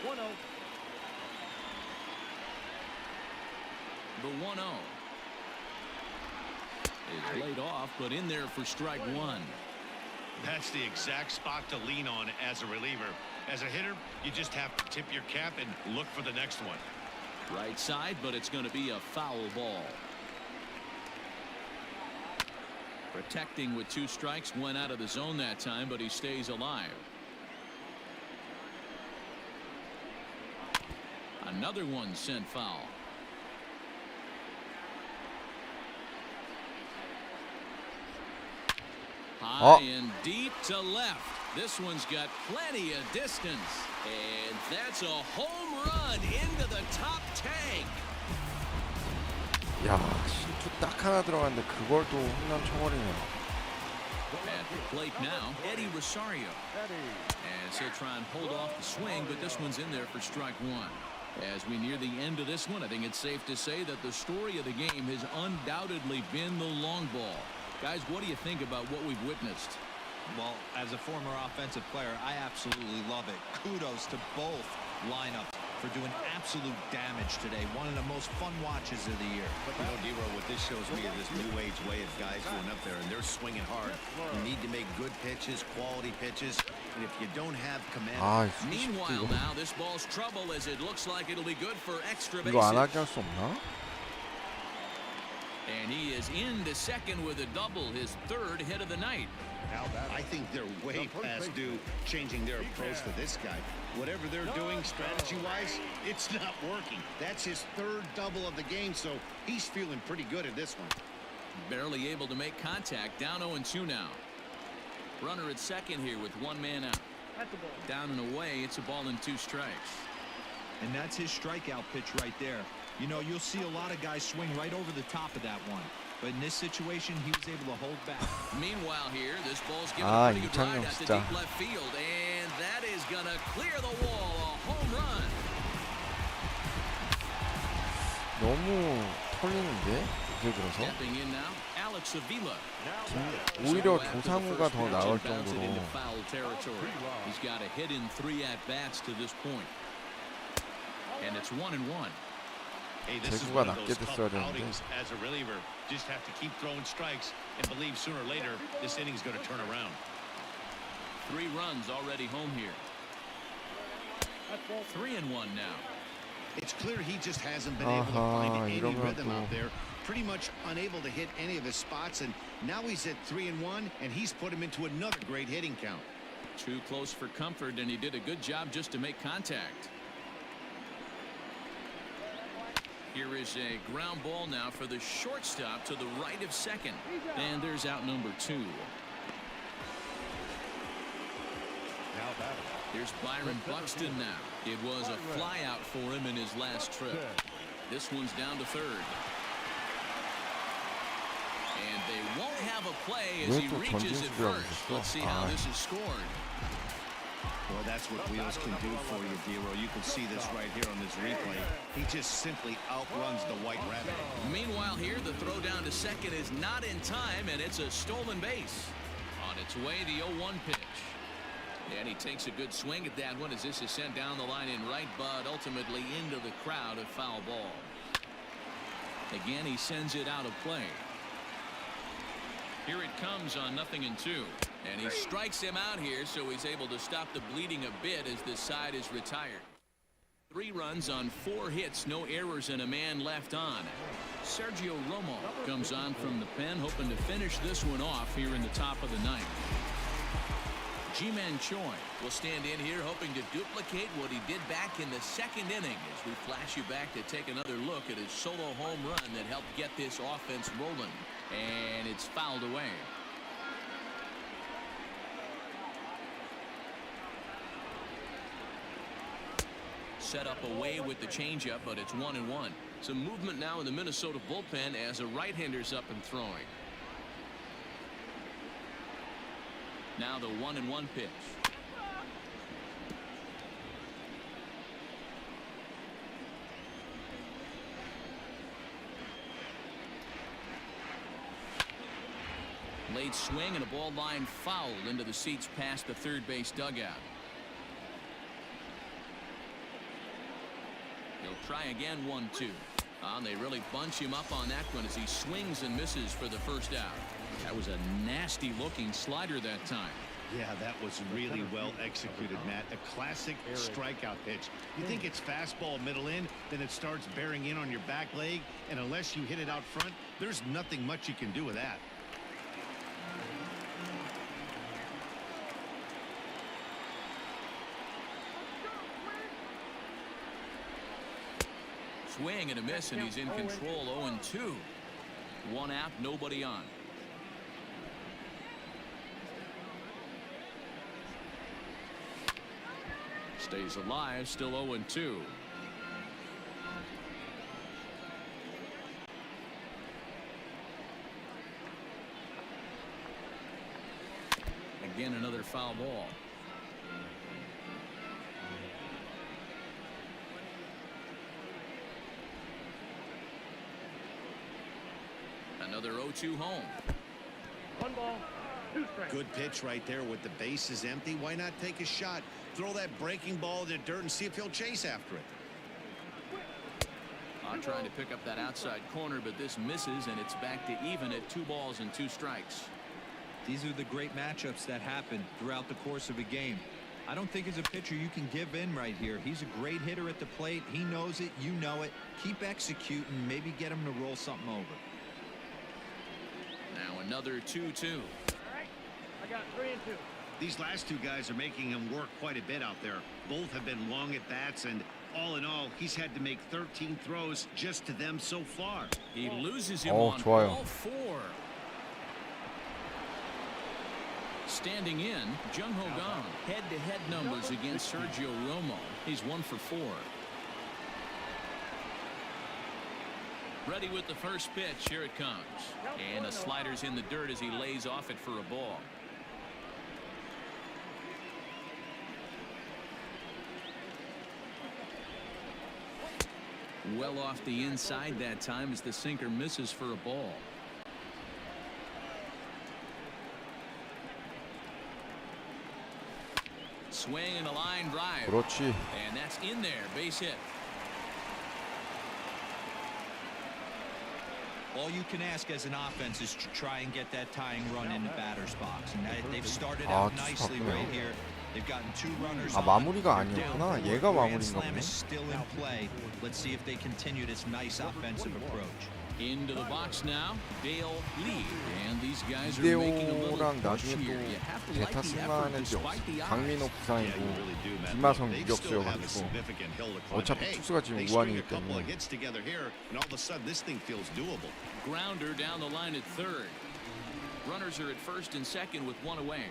1-0.
The 1-0 is laid off, but in there for strike 1.
That's the exact spot to lean on as a reliever. As a hitter, you just have to tip your cap and look for the next one.
Right side, but it's going to be a foul ball. Protecting with 2 strikes, went out of the zone that time, but he stays alive. Another one sent foul. High and deep to left. This one's got plenty of distance. And that's a home run into the top tank.
야, 신투 딱 하나 들어갔는데 그걸 또 홈런 쳐버리네요.
At the plate now, Eddie Rosario. As he'll try and hold off the swing, but this one's in there for strike 1. As we near the end of this one, I think it's safe to say that the story of the game has undoubtedly been the long ball. Guys, what do you think about what we've witnessed?
Well, as a former offensive player, I absolutely love it. Kudos to both lineups for doing absolute damage today. One of the most fun watches of the year.
You know, D-Row, what this shows me is this new age way of guys going up there, and they're swinging hard. You need to make good pitches, quality pitches, and if you don't have command...
아,
Meanwhile, now this ball's trouble as it looks like it'll be good for extra
이거 안
bases.
하게 할 수 없나?
And he is into second with a double, his 3rd hit of the night.
I think they're way past due changing their approach to this guy. Whatever they're doing strategy-wise, it's not working. That's his 3rd double of the game, so he's feeling pretty good at this one.
Barely able to make contact, down 0-2 now. Runner at second here with 1 man out. Down and away, it's a ball and 2 strikes.
And that's his strikeout pitch right there. You know, you'll see a lot of guys swing right over the top of that one. But in this situation, he was able to hold back.
Meanwhile here, this ball's given
아,
a pretty good
이창용
ride out to
진짜.
deep left field, and that is gonna clear the wall, a home run.
너무 털리는데? 이제 들어서?
Stepping in now, Alex Avila.
오히려
So after the
조상우가
first
더
pitch,
나을
it bounced it
정도로.
into foul territory. He's got a hit in 3 at-bats to this point. And it's 1-1.
Hey, this is
제구가
one of
낮게
those
됐어야
tough
되는데.
outings as a reliever. Just have to keep throwing strikes and believe sooner or later this inning's going to turn around.
3 runs already home here. 3-1 now.
It's clear he just hasn't been able to find any
이러면
rhythm
또-
out there. Pretty much unable to hit any of his spots, and now he's at 3-1, and he's put him into another great hitting count.
Too close for comfort, and he did a good job just to make contact. Here is a ground ball now for the shortstop to the right of second. And there's out number 2. Here's Byron Buxton now. It was a fly out for him in his last trip. This one's down to 3rd. And they won't have a play as he
왜 또
reaches at
전진수비하고
first.
있었어?
Let's see how
아.
this is scored.
Well, that's what wheels can do for you, D-Row. You can see this right here on this replay. He just simply outruns the White Rabbit.
Meanwhile here, the throw down to second is not in time, and it's a stolen base. On its way, the 0-1 pitch. And he takes a good swing at that one as this is sent down the line in right, but ultimately into the crowd, a foul ball. Again, he sends it out of play. Here it comes on 0-2. And he strikes him out here, so he's able to stop the bleeding a bit as this side is retired. 3 runs on 4 hits, no errors, and a man left on. Sergio Romo comes on from the pen, hoping to finish this one off here in the top of the ninth. Ji-Man Choi will stand in here hoping to duplicate what he did back in the second inning as we flash you back to take another look at his solo home run that helped get this offense rolling. And it's fouled away. Set up away with the changeup, but it's 1-1. Some movement now in the Minnesota bullpen as a right-hander's up and throwing. Now the 1-1 pitch. Late swing and a ball line fouled into the seats past the third base dugout. He'll try again, 1-2. And they really bunch him up on that one as he swings and misses for the first out. That was a nasty looking slider that time.
Yeah, that was really well executed, Matt. A classic strikeout pitch. You think it's fastball middle in, then it starts bearing in on your back leg, and unless you hit it out front, there's nothing much you can do with that.
Swing and a miss, and he's in control. 0-2. One out, nobody on. Stays alive, still 0-2. Again, another foul ball. Another 0-2 home.
1 ball, 2 strikes.
Good pitch right there with the bases empty. Why not take a shot? Throw that breaking ball in the dirt and see if he'll chase after it.
Trying to pick up that outside corner, but this misses, and it's back to even at 2 balls and 2 strikes.
These are the great matchups that happen throughout the course of a game. I don't think as a pitcher you can give in right here. He's a great hitter at the plate. He knows it. You know it. Keep executing. Maybe get him to roll something over.
Now another 2-2.
All right, I got 3 and 2.
These last two guys are making him work quite a bit out there. Both have been long at bats, and all in all, he's had to make 13 throws just to them so far.
He loses him
Oh,
on
좋아요.
all 4. Standing in, Jung-Ho Kang. Head-to-head numbers against Sergio Romo. He's 1 for 4. Ready with the first pitch. Here it comes. And the slider's in the dirt as he lays off it for a ball. Well off the inside that time as the sinker misses for a ball. Swing and a line drive.
그렇지.
And that's in there. Base hit.
All you can ask as an offense is to try and get that tying run in the batter's box. And they've started out nicely right here. They've gotten 2 runners on.
마무리가
They're down
아니었구나.
3.
얘가
Grand
마무리인가
slam
보네.
is still in play. Let's see if they continue this nice offensive approach.
Into the box now, Dale Lee, and these guys are making a little
이대호랑
push
나중에
here.
또
You have to like
대타
the effort
승만해지
despite the odds.
강민호
Yeah,
부상이고
you really do, Matt.
김하성
They still have a
유격수여가지고
significant hill to climb.
어차피
Hey,
투수가 지금
they string
우한이기
a couple of
때문에
hits together here, and all of a sudden this thing feels doable.
Grounder down the line at third. Runners are at first and second with 1 away.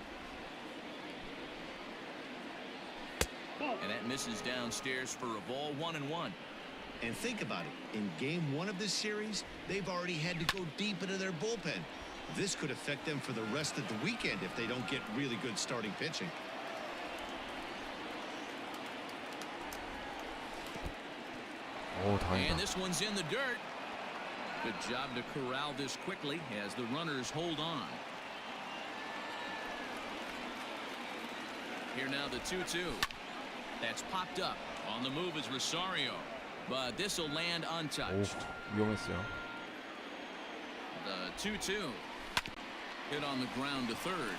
And that misses downstairs for a ball. 1-1.
And think about it. In game 1 of this series, they've already had to go deep into their bullpen. This could affect them for the rest of the weekend if they don't get really good starting pitching.
오
And
다행이다.
this one's in the dirt. Good job to corral this quickly as the runners hold on. Here now the 2-2. That's popped up. On the move is Rosario. But this will land
오
untouched.
위험했어요.
The 2-2. Hit on the ground to third.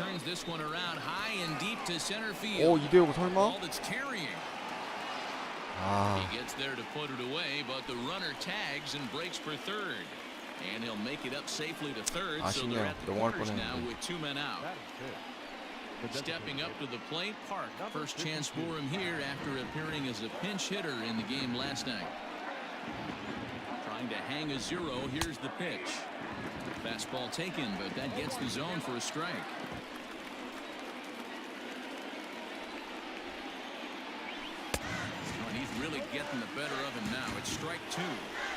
turns this one around high and deep to center
오,
field.
이대호가 설마?
Ball that's tarrying.
아,
He gets there to put it away, but the runner tags and breaks for third. And he'll make it up safely to third, so they're
아쉽네요.
at the
넘어갈
corners now
뻔했는데.
with 2 men out.
That is hit. But that's
Stepping
a
up to the plate, Park.
Number
First chance
52.
for him here after appearing as a pinch hitter in the game last night. Trying to hang a 0. Here's the pitch. Fastball taken, but that gets the zone for a strike. And he's really getting the better of him now. It's strike 2.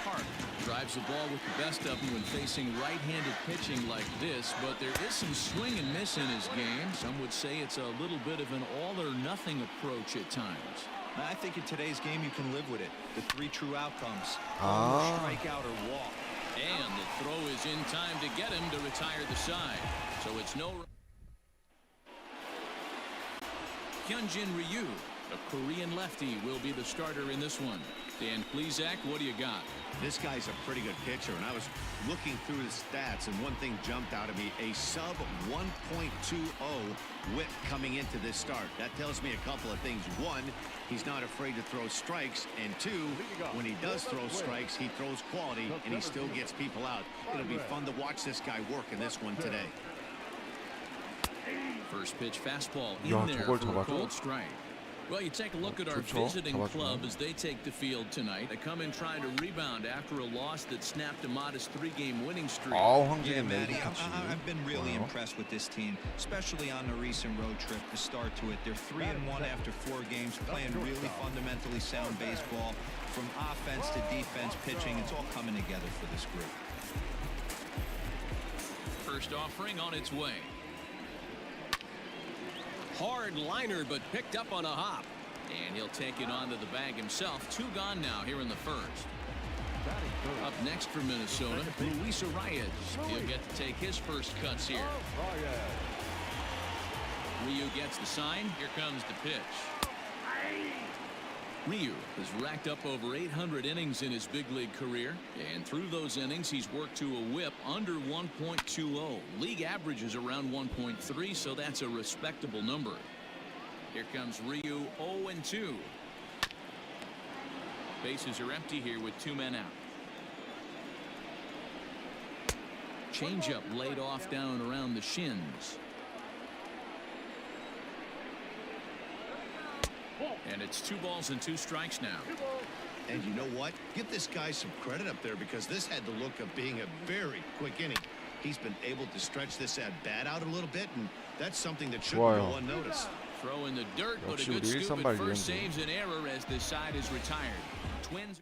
Park drives the ball with the best of him when facing right-handed pitching like this, but there is some swing and miss in his game. Some would say it's a little bit of an all-or-nothing approach at times.
I think in today's game you can live with it. The 3 true outcomes:
Ah.
strikeout or walk.
And the throw is in time to get him to retire the side. So it's no. Hyunjin Ryu, a Korean lefty, will be the starter in this one. Dan Plesac, what do you got?
This guy's a pretty good pitcher, and I was looking through his stats, and one thing jumped out at me: a sub 1.20 whip coming into this start. That tells me a couple of things. One, he's not afraid to throw strikes, and two, when he does throw strikes, he throws quality, and he still gets people out. It'll be fun to watch this guy work in this one today.
First pitch fastball
야,
in there
저걸
for a
잡아줘?
cold strike. Well, you take a look at our
좋죠.
visiting
잡아주면.
club as they take the field tonight. They come in trying to rebound after a loss that snapped a modest 3-game winning streak.
아우,
Yeah,
황진이
Matty,
메이지
I've been really
좋아요.
impressed with this team, especially on the recent road trip. The start to it, they're 3-1 after 4 games, playing really fundamentally sound baseball. From offense to defense, pitching, it's all coming together for this group.
First offering on its way.
Hard liner, but picked up on a hop.
And he'll take it onto the bag himself. 2 gone now here in the first.
That is third.
Up next for Minnesota, Luis Arias. He'll get to take his first cuts here.
Oh, yeah.
Ryu gets the sign. Here comes the pitch. Ryu has racked up over 800 innings in his big league career, and through those innings he's worked to a whip under 1.20. League average is around 1.3, so that's a respectable number. Here comes Ryu, 0-2. Bases are empty here with 2 men out. Changeup laid off down around the shins. And it's 2 balls and 2 strikes now.
And you know what? Give this guy some credit up there, because this had the look of being a very quick inning. He's been able to stretch this at-bat out a little bit, and that's something that shouldn't
좋아요.
go unnoticed.
Throw in the dirt, but a
역시
good
우리
scoop
일선발
at first
유현진.
saves an error as this side is retired. Twins.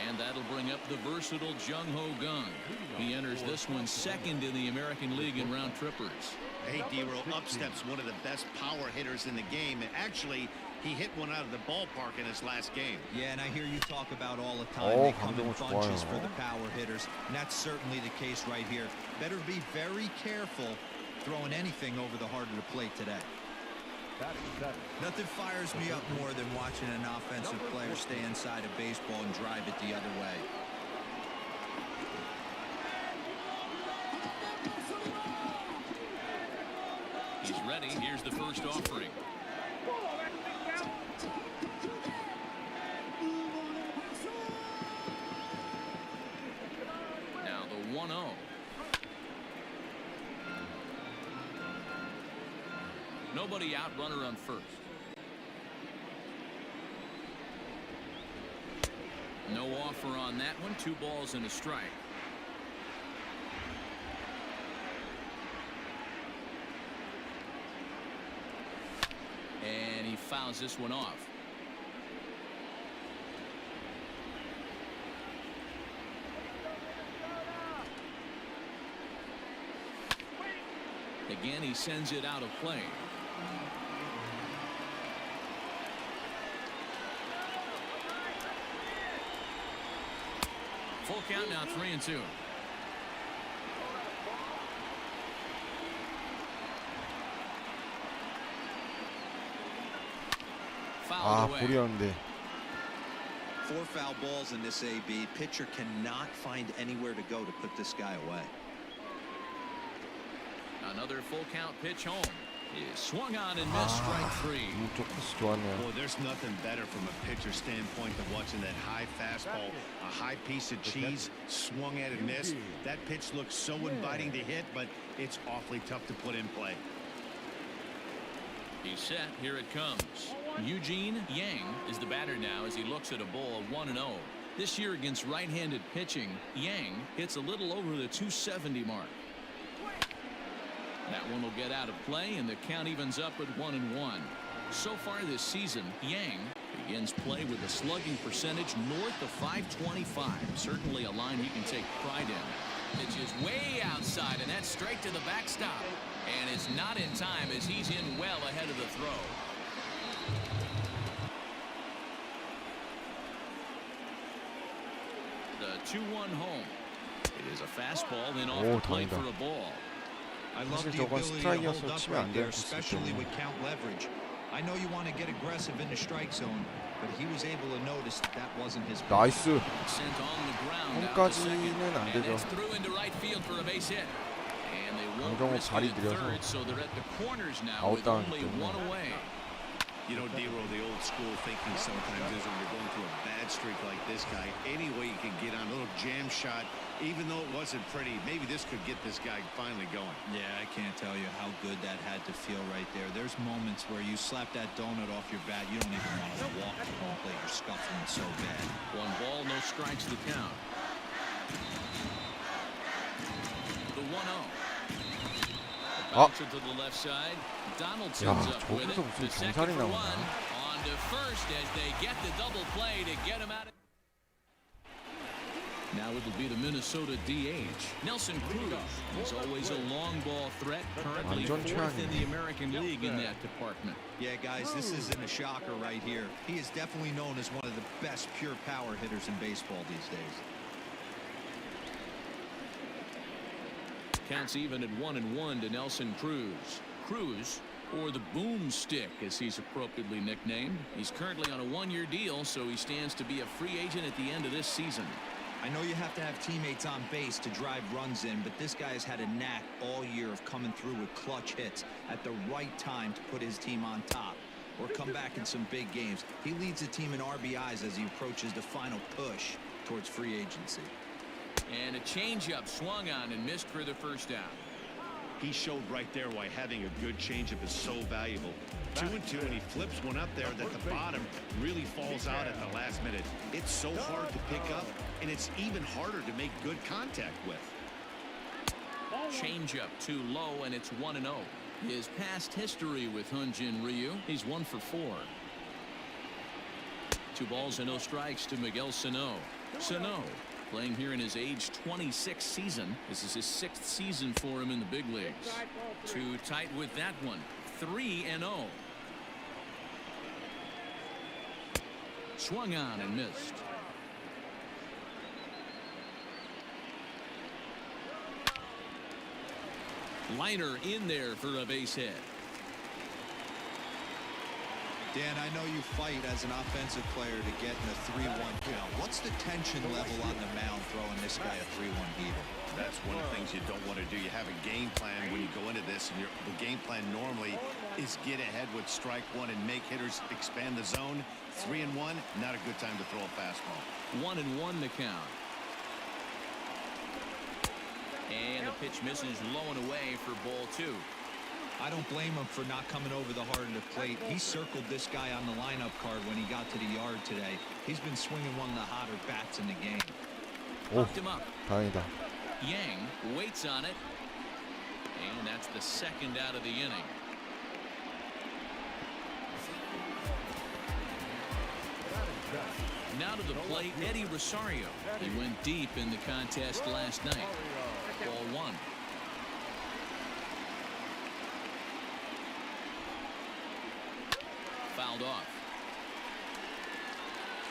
And that'll bring up the versatile Jung-Ho Gung. He enters this one second in the American League in round trippers.
Hey, D-Roll, up steps one of the best power hitters in the game. And actually, he hit one out of the ballpark in his last game.
Yeah, and I hear you talk about all the time.
Oh,
They come in
감정은
bunches
좋아요.
for the power hitters, and that's certainly the case right here. Better be very careful throwing anything over the heart of the plate today.
That is seven.
Nothing fires me up more than watching an offensive player stay inside a baseball and drive it the other way.
He's ready. Here's the first offering. Now the 1-0. Nobody out, runner on first. No offer on that one. 2 balls and a strike. And he fouls this one off. Again, he sends it out of play. Full count now, 3-2.
아,
Fouled away.
볼이었는데.
4 foul balls in this AB. Pitcher cannot find anywhere to go to put this guy away.
Another full count pitch home. Is swung on and missed. Strike three.
이쪽 코스 좋았네요.
Boy, there's nothing better from a pitcher standpoint than watching that high fastball, a high piece of cheese, swung at and missed. That pitch looks so inviting to hit, but it's awfully tough to put in play.
He's set. Here it comes. Eugene Yang is the batter now as he looks at a ball 1-0. This year against right-handed pitching, Yang hits a little over the 270 mark. That one will get out of play, and the count evens up at 1-1. So far this season, Yang begins play with a slugging percentage north of .525. Certainly a line he can take pride in. Pitch is way outside, and that's straight to the backstop. And it's not in time as he's in well ahead of the throw. The 2-1 home. It is a fastball, then off the plate for a ball.
I love
사실
the
저건
ability to
스트라이크여서
hold up
치면 안
right there,
되는 코스기
especially
때문에.
with count leverage. I know you want to get aggressive in the strike zone, but he was able to notice that that wasn't his.
나이스.
Sent on the ground out to second,
홈까지는 안
and
되죠.
it's through into right field for a base hit. And they won't
강정호
risk
발이
it at
느려서
third, so they're at the corners now with
아웃당하기
only
때문에.
one away.
You know, Dero, the old school thinking sometimes is when you're going through a bad streak like this guy, any way you can get on a little jam shot, even though it wasn't pretty, maybe this could get this guy finally going.
Yeah, I can't tell you how good that had to feel right there. There's moments where you slap that donut off your bat, you don't even want to walk to home plate. You're scuffling so bad.
1 ball, no strikes the count. The 1-0. Bouncer to the left side. Donaldson's up with it.
저기서 무슨
The second
경찰이
for
나오나?
one. On to first as they get the double play to get him out of. Now it'll be the Minnesota DH. Nelson Cruz is always a long ball threat. Currently
완전
fourth in the
최악이네.
American League in that department.
Yeah, guys, this isn't a shocker right here. He is definitely known as one of the best pure power hitters in baseball these days.
Counts even at 1-1 to Nelson Cruz. Cruz, or the boomstick as he's appropriately nicknamed. He's currently on a 1-year deal, so he stands to be a free agent at the end of this season.
I know you have to have teammates on base to drive runs in, but this guy has had a knack all year of coming through with clutch hits at the right time to put his team on top or come back in some big games. He leads the team in RBIs as he approaches the final push towards free agency.
And a changeup swung on and missed for the first out.
He showed right there why having a good changeup is so valuable. 2-2, and he flips one up there that the bottom really falls out at the last minute. It's so hard to pick up, and it's even harder to make good contact with.
Changeup too low, and it's 1-0. His past history with Hyunjin Ryu, he's 1 for 4. 2 balls and no strikes to Miguel Sano. Sano playing here in his age 26 season. This is his 6th season for him in the big leagues. Too tight with that one. 3-0. Swung on and missed. Liner in there for a base hit.
Dan, I know you fight as an offensive player to get in a 3-1 count. What's the tension level on the mound throwing this guy a 3-1 heater?
That's one of the things you don't want to do. You have a game plan when you go into this, and the game plan normally is get ahead with strike one and make hitters expand the zone. 3-1, not a good time to throw a fastball.
1-1 the count. And the pitch misses low and away for ball 2.
I don't blame him for not coming over the heart of the plate. He circled this guy on the lineup card when he got to the yard today. He's been swinging one of the hotter bats in the game.
Hooked him up.
다행이다.
Yang waits on it. And that's the second out of the inning. Now to the plate, Eddie Rosario. He went deep in the contest last night. Ball 1. Fouled off.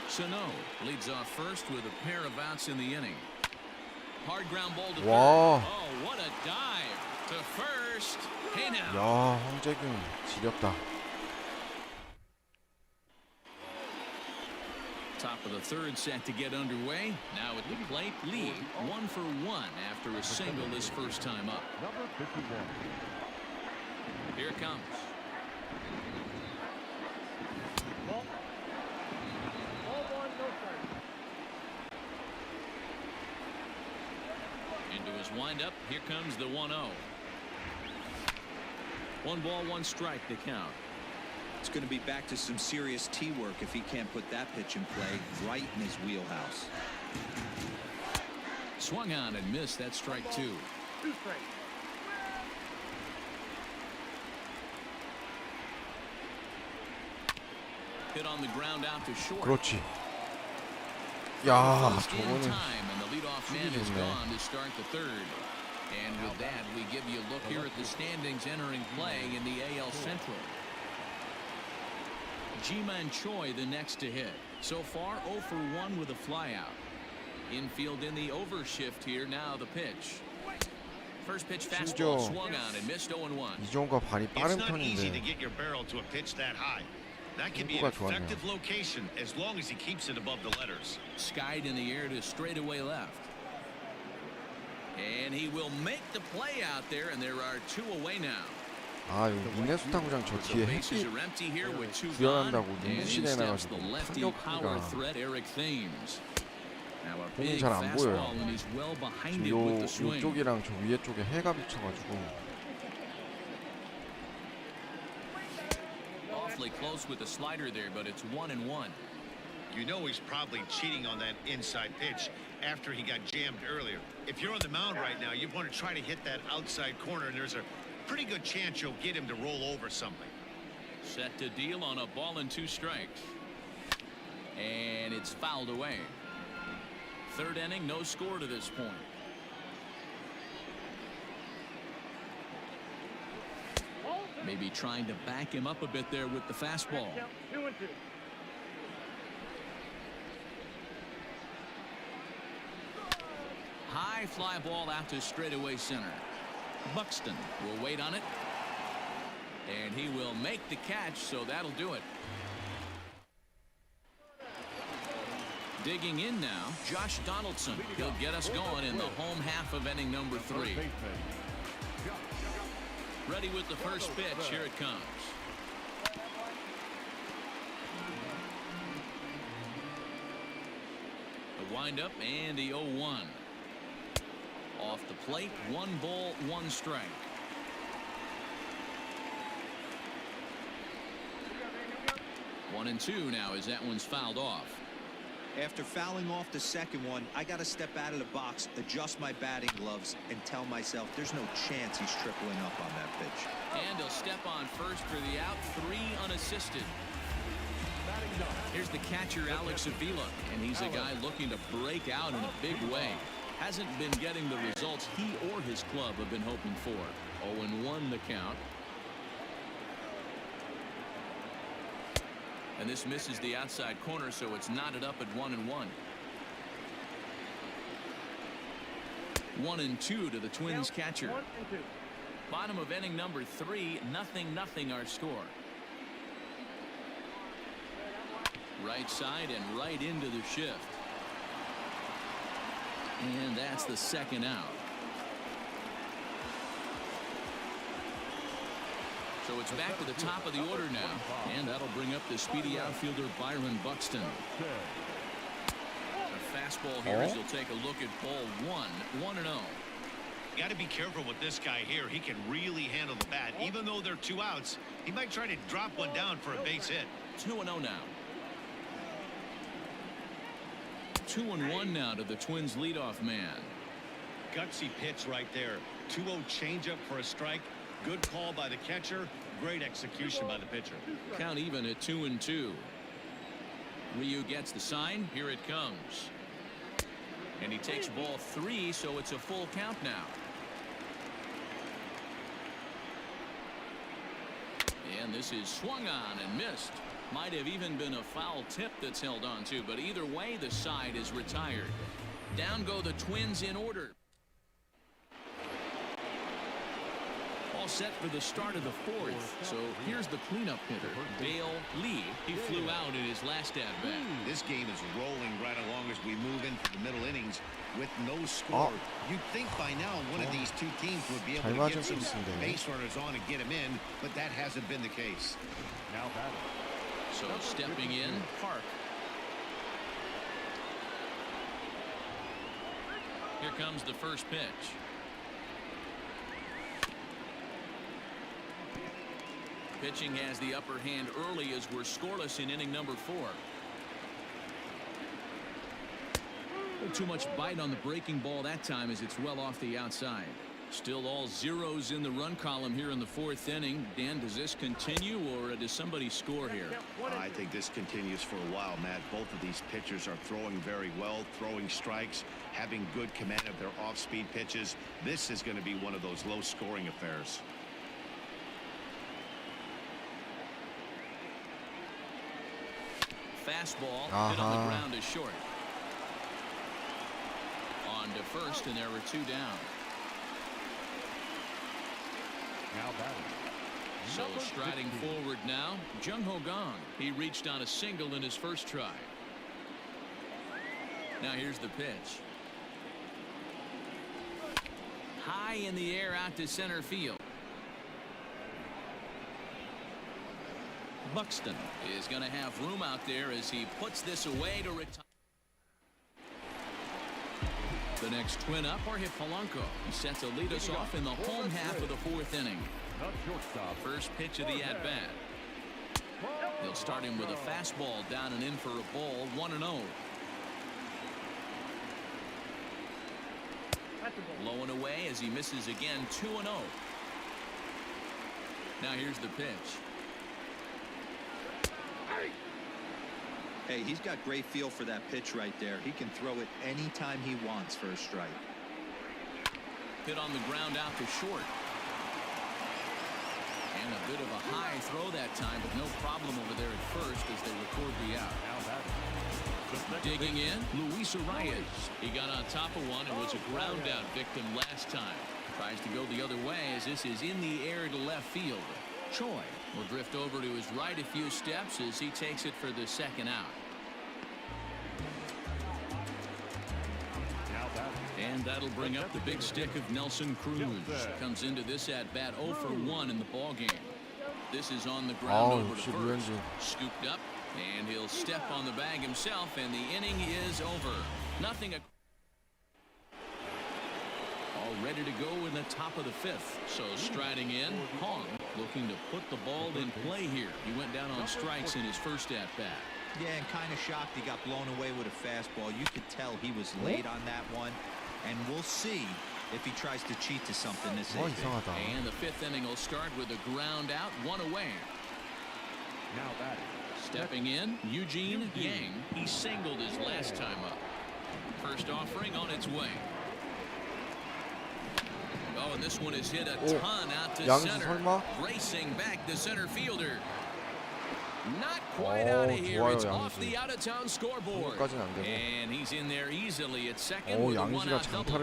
Sano leads off first with a pair of outs in the inning. Hard ground ball to third.
와.
Oh, what a dive to first. Hey now.
야, 황재균 지렸다.
Top For the third set to get underway. Now at the plate, Lee 1-for-1 after a single his first time up.
Number 51.
Here it comes. Into his windup. Here comes the 1-0. 1 ball, 1 strike to count.
It's going to be back to some serious tee work if he can't put that pitch in play right in his wheelhouse.
Swung on and missed. That strike 2. Hit on the ground out to short.
그렇지. 야,
First in
저거는
time, and the leadoff man is
좋네.
gone to start the third. And with that, we give you a look here at the standings entering play in the AL Central. Ji-Man Choi the next to hit. So far 0-for-1 with a flyout. Infield in the overshift here. Now the pitch. First pitch fastball
심지어
swung on and missed 0-1.
이종과 발이
It's
빠른
not easy to
편인데
get your barrel to a pitch that high. That can be an
승부가 좋았네요.
effective location as long as he keeps it above the letters.
Skied in the air to straightaway left. And he will make the play out there, and there are 2 away now.
아, 여기 미네소타구장 저
So
뒤에
bases
햇빛
are empty here with 2 gone.
구현한다고
And
눈부시게
in steps the
해놔가지고
lefty power
타격기가
threat Eric Thames. Now a
공이
big
잘 안 보여요.
fastball, and he's well behind
지금
it with the swing.
요쪽이랑 저 위에 쪽에 해가 비쳐가지고
Awfully close with the slider there, but it's 1-1.
You know he's probably cheating on that inside pitch after he got jammed earlier. If you're on the mound right now, you want to try to hit that outside corner, and there's a pretty good chance you'll get him to roll over something.
Set to deal on a ball and 2 strikes. And it's fouled away. Third inning, no score to this point. Maybe trying to back him up a bit there with the fastball. High fly ball out to straightaway center. Buxton will wait on it. And he will make the catch, so that'll do it. Digging in now, Josh Donaldson. He'll get us going in the home half of inning number 3. Ready with the first pitch. Here it comes. The windup and the 0-1. Off the plate, 1 ball, 1 strike. One and 2 now as that one's fouled off.
After fouling off the second one, I got to step out of the box, adjust my batting gloves, and tell myself there's no chance he's tripling up on that pitch.
And he'll step on first for the out, 3 unassisted. Here's the catcher, Alex Avila, and he's a guy looking to break out in a big way. Hasn't been getting the results he or his club have been hoping for. 0-1 the count. And this misses the outside corner, so it's knotted up at 1-1. 1-2 to the Twins catcher. Bottom of inning number 3, 0-0 our score. Right side and right into the shift. And that's the second out. So it's back to the top of the order now, and that'll bring up the speedy outfielder Byron Buxton. A fastball here as he'll take a look at ball 1, 1-0.
You got to be careful with this guy here. He can really handle the bat. Even though they're 2 outs, he might try to drop one down for a base hit.
2-0 now. 2-1 now to the Twins leadoff man.
Gutsy pitch right there. 2-0 changeup for a strike. Good call by the catcher. Great execution by the pitcher.
Count even at 2-2. Ryu gets the sign. Here it comes. And he takes ball 3, so it's a full count now. And this is swung on and missed. Might have even been a foul tip that's held on to, but either way the side is retired. Down go the Twins in order. all set for the start of the fourth. So here's the cleanup hitter, Dale Lee. He flew out in his last at-bat.
This game is rolling right along as we move into the middle innings with no score. You'd think by now one of these two teams would be able to get some base runners on and get him in, but that hasn't been the case.
Now batting.
So stepping in, Park. Here comes the first pitch. Pitching has the upper hand early as we're scoreless in inning number 4. Too much bite on the breaking ball that time as it's well off the outside. Still all zeros in the run column here in the 4th inning. Dan, does this continue or does somebody score here?
I think this continues for a while, Matt. Both of these pitchers are throwing very well, throwing strikes, having good command of their off-speed pitches. This is going to be one of those low-scoring affairs.
Fastball hit on the ground is short. On to first, and there were 2 down.
Now batting.
So striding forward now, Jung Ho Gong. He reached on a single in his first try. Now here's the pitch. High in the air out to center field. Buxton is going to have room out there as he puts this away to retire. The next twin up are hit Polanco. He set to lead us off in the home half of the 4th inning. First pitch of the at-bat. He'll start him with a fastball down and in for a ball, 1-0. Low and away as he misses again, 2-0. Now here's the pitch.
Hey, he's got great feel for that pitch right there. He can throw it anytime he wants for a strike.
Hit on the ground out to short. And a bit of a high throw that time, but no problem over there at first as they record the out. Digging in, Luis Arias. He got on top of one and was a ground out victim last time. Tries to go the other way as this is in the air to left field. Choi will drift over to his right a few steps as he takes it for the second out. And that'll bring up the big stick of Nelson Cruz. Comes into this at bat 0 for 1 in the ball game. This is on the ground over to first. Scooped up, and he'll step on the bag himself, and the inning is over. Nothing. All ready to go in the top of the 5th. So striding in, Hong looking to put the ball in play here. He went down on strikes in his first at bat.
Yeah, and kind of shocked he got blown away with a fastball. You could tell he was late on that one, and we'll see if he tries to cheat to something this inning.
And the 5th inning will start with a ground out, 1 away.
Now batting.
Stepping in, Eugene Yang. He singled his last time up. First offering on its way. Oh, and this one is hit a ton out to center. Racing back the center fielder. Not quite out of here. It's off the out-of-town scoreboard. And he's in there easily at second with a one-out double.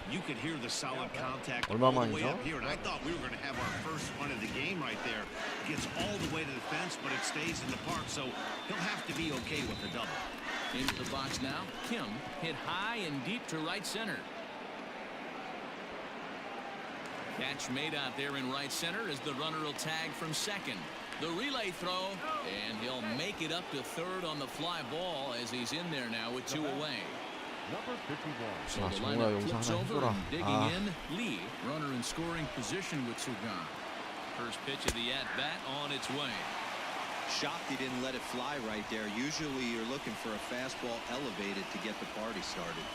You could hear the solid contact all the way up here, and I thought we were going to have our first run of the game right there. Gets all the way to the fence, but it stays in the park, so he'll have to be okay with the double.
Into the box now. Kim hit high and deep to right center. Catch made out there in right center as the runner will tag from second. The relay throw, and he'll make it up to third on the fly ball as he's in there now with 2 away.
Number 51.
So the lineup flips over and digging in, Lee, runner in scoring position with Sugan. First pitch of the at-bat on its way.
Shocked he didn't let it fly right there. Usually you're looking for a fastball elevated to get the party started.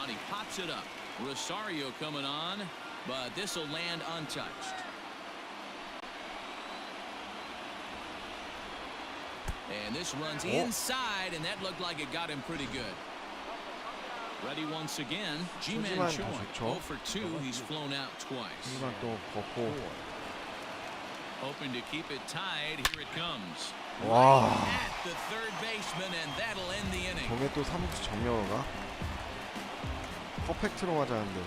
And he pops it up. Rosario coming on, but this will land untouched. And this runs inside, and that looked like it got him pretty good. Ready once again, Ji-Man Choi. 0 for 2, he's flown out twice. Hoping to keep it tied, here it comes. Right at the third baseman, and that'll end the inning.
저게 또 3구 정면으로 가? 퍼펙트로 맞았는데.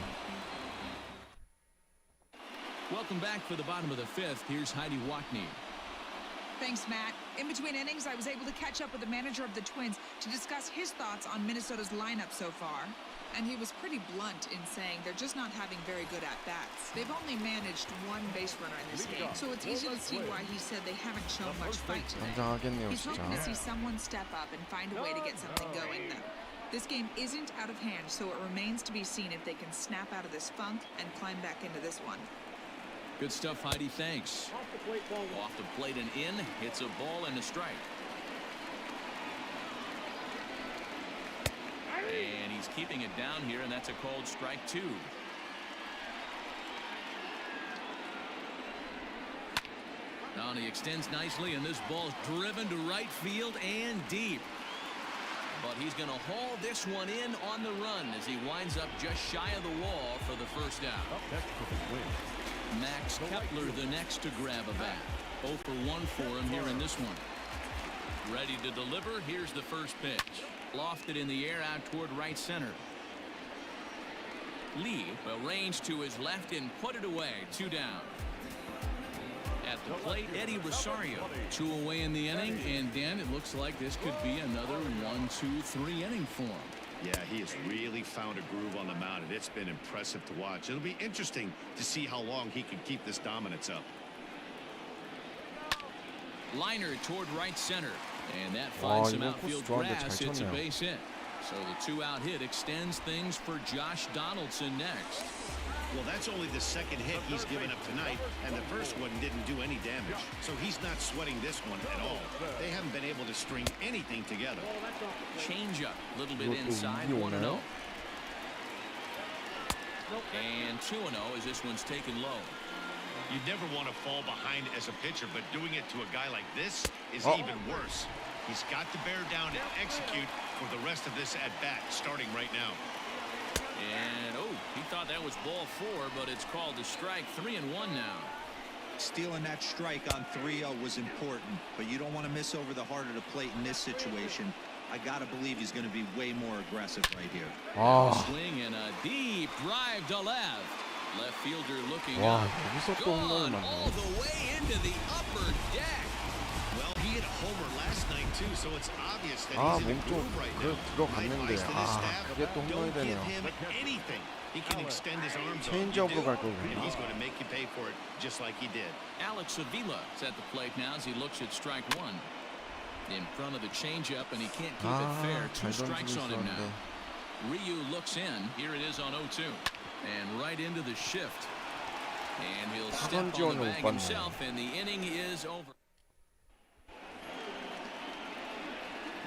Welcome back for the bottom of the fifth. Here's Heidi Watney.
Thanks, Matt. In between innings, I was able to catch up with the manager of the Twins to discuss his thoughts on Minnesota's lineup so far. And he was pretty blunt in saying they're just not having very good at-bats. They've only managed one base runner in this game, so it's easy to see why he said they haven't shown much fight today.
당장하겠네요,
He's hoping to
진짜.
see someone step up and find a way to get something going, though. This game isn't out of hand, so it remains to be seen if they can snap out of this funk and climb back into this one.
Good stuff, Heidi. Thanks. Off the plate and in. Hits a ball and a strike. And he's keeping it down here, and that's a called strike 2. Now he extends nicely, and this ball's driven to right field and deep. But he's going to haul this one in on the run as he winds up just shy of the wall for the first out.
Up next for the Twins.
Max Kepler the next to grab a bat. 0 for 1 for him here in this one. Ready to deliver. Here's the first pitch. Lofted in the air out toward right center. Lee will range to his left and put it away. 2 down. At the plate, Eddie Rosario. 2 away in the inning, and Dan, it looks like this could be another 1, 2, 3 inning for him.
Yeah, he has really found a groove on the mound, and it's been impressive to watch. It'll be interesting to see how long he can keep this dominance up.
Liner toward right center, and that finds some
이거
outfield
코스 좋아하는데
grass.
잘
It's a
쳤네요.
base hit. So the 2-out hit extends things for Josh Donaldson next.
Well, that's only the second hit he's given up tonight, and the first one didn't do any damage. So he's not sweating this one at all. They haven't been able to string anything together.
Change up, a little bit
이것도
inside.
이기
1-0.
오나요?
And 2-0 as this one's taken low.
You'd never want to fall behind as a pitcher, but doing it to a guy like this is even worse. He's got to bear down and execute for the rest of this at-bat, starting right now.
And he thought that was ball 4, but it's called a strike. 3-1 now.
Stealing that strike on 3-0 was important, but you don't want to miss over the heart of the plate in this situation. I gotta believe he's going to be way more aggressive right here.
아,
Swing and a deep drive to left. Left fielder looking
와,
up.
여기서 또 홈런을
Gone all
만드네.
the way into the upper deck.
Well, he hit a homer last night too, so it's obvious that
아,
he's in a
몸쪽
groove right now.
들어갔는데
My advice to this
아,
staff,
그게 또
don't
홈런이
give
되네요.
him anything. He can extend his arms on. You
체인지업으로
do,
갈 거고.
and he's going to make you pay for it just like he did.
Alex Avila is at the plate now as he looks at strike 1. In front of the changeup, and he can't keep it fair. 2
잘
strikes
던지고
on him now.
있었는데.
Ryu looks in. Here it is on 0-2. And right into the shift. And he'll step on the
지원을
bag
못 받네.
himself, and the inning is over.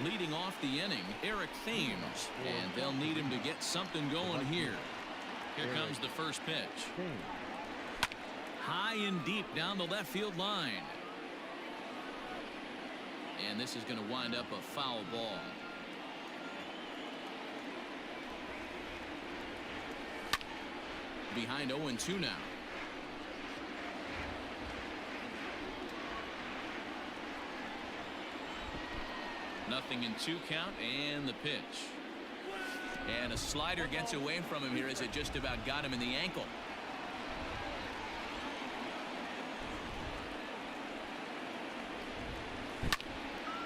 Leading off the inning, Eric Thames, and they'll need him to get something going here. Here comes the first pitch. High and deep down the left field line. And this is going to wind up a foul ball. Behind 0-2 now. Nothing in 2 count, and the pitch. And a slider gets away from him here as it just about got him in the ankle.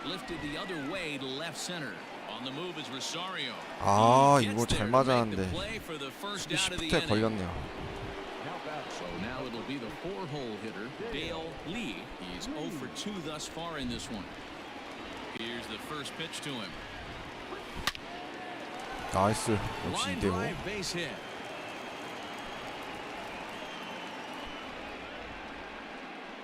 Lifted the other way to left center. On the move is Rosario.
아,
He
이거
gets
잘
there to make the
맞았는데
play for the first out of the
시프트에
inning.
걸렸네요.
So now it'll be the 4-hole hitter, Dale Lee. He's 0 for 2 thus far in this one. Here's the first pitch to him.
나이스. 역시
Line
이대호.
drive base hit.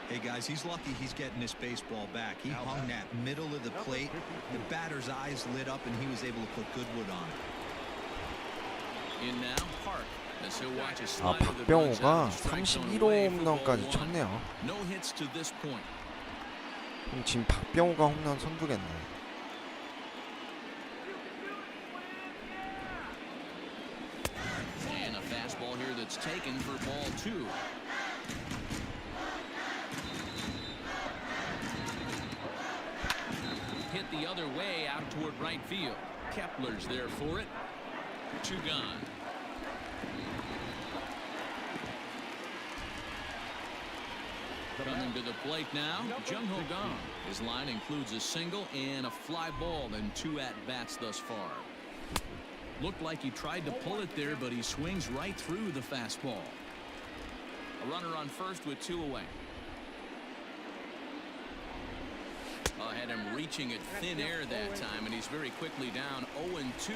Hey guys, he's lucky he's getting this baseball back. He hung that middle of the plate. The batter's eyes lit up and he was able to put good wood on it.
In now, Park. As he'll watch a
아,
slider that runs
박병호가
out of strike zone
31호
away for ball
홈런까지
1.
쳤네요.
No hits to this point.
그럼 지금 박병호가 홈런 선두겠네.
And a fastball here that's taken for ball 2. Hit the other way out toward right field. Kepler's there for it. 2 gone. Coming to the plate now, Jung-Ho Kang. His line includes a single and a fly ball in 2 at-bats thus far. Looked like he tried to pull it there, but he swings right through the fastball. A runner on first with 2 away. Had him reaching at thin air that time, and he's very quickly down 0-2.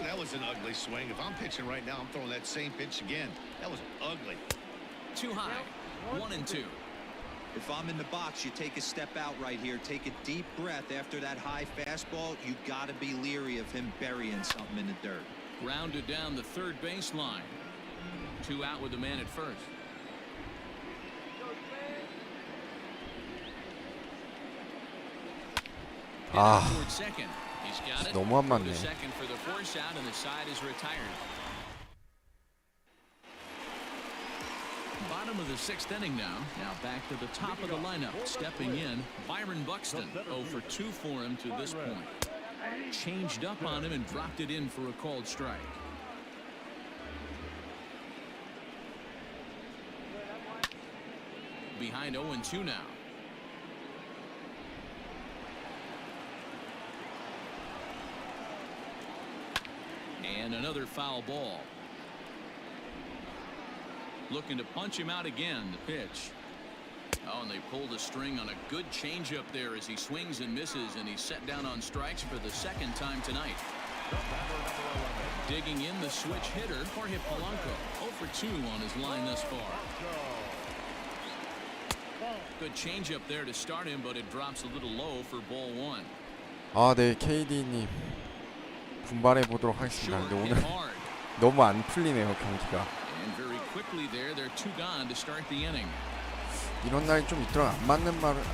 That was an ugly swing. If I'm pitching right now, I'm throwing that same pitch again. That was ugly.
Too high. 1-2.
If I'm in the box, you take a step out right here. Take a deep breath after that high fastball. You got to be leery of him burying something in the dirt.
Grounded down the third baseline. 2 out with the man at first. Toward second. He's got it.
너무 안
Throw
맞네.
to second for the force out, and the side is retired. Bottom of the 6th inning now. Now back to the top of the lineup. Stepping in, Byron Buxton. 0 for 2 for him to this point. Changed up on him and dropped it in for a called strike. Behind 0-2 now. And another foul ball. Looking to punch him out again. The pitch. Oh, and they pulled a string on a good changeup there as he swings and misses, and he's set down on strikes for the 2nd time tonight. Digging in the switch hitter, Jorge Polanco. 0 for 2 on his line thus far. Good changeup there to start him, but it drops a little low for ball 1.
아, 네, KD님 분발해 보도록 하겠습니다. 근데 오늘 너무 안 풀리네요, 경기가.
And very quickly there, they're 2 gone to start the inning.
이런 날이 좀 있더라.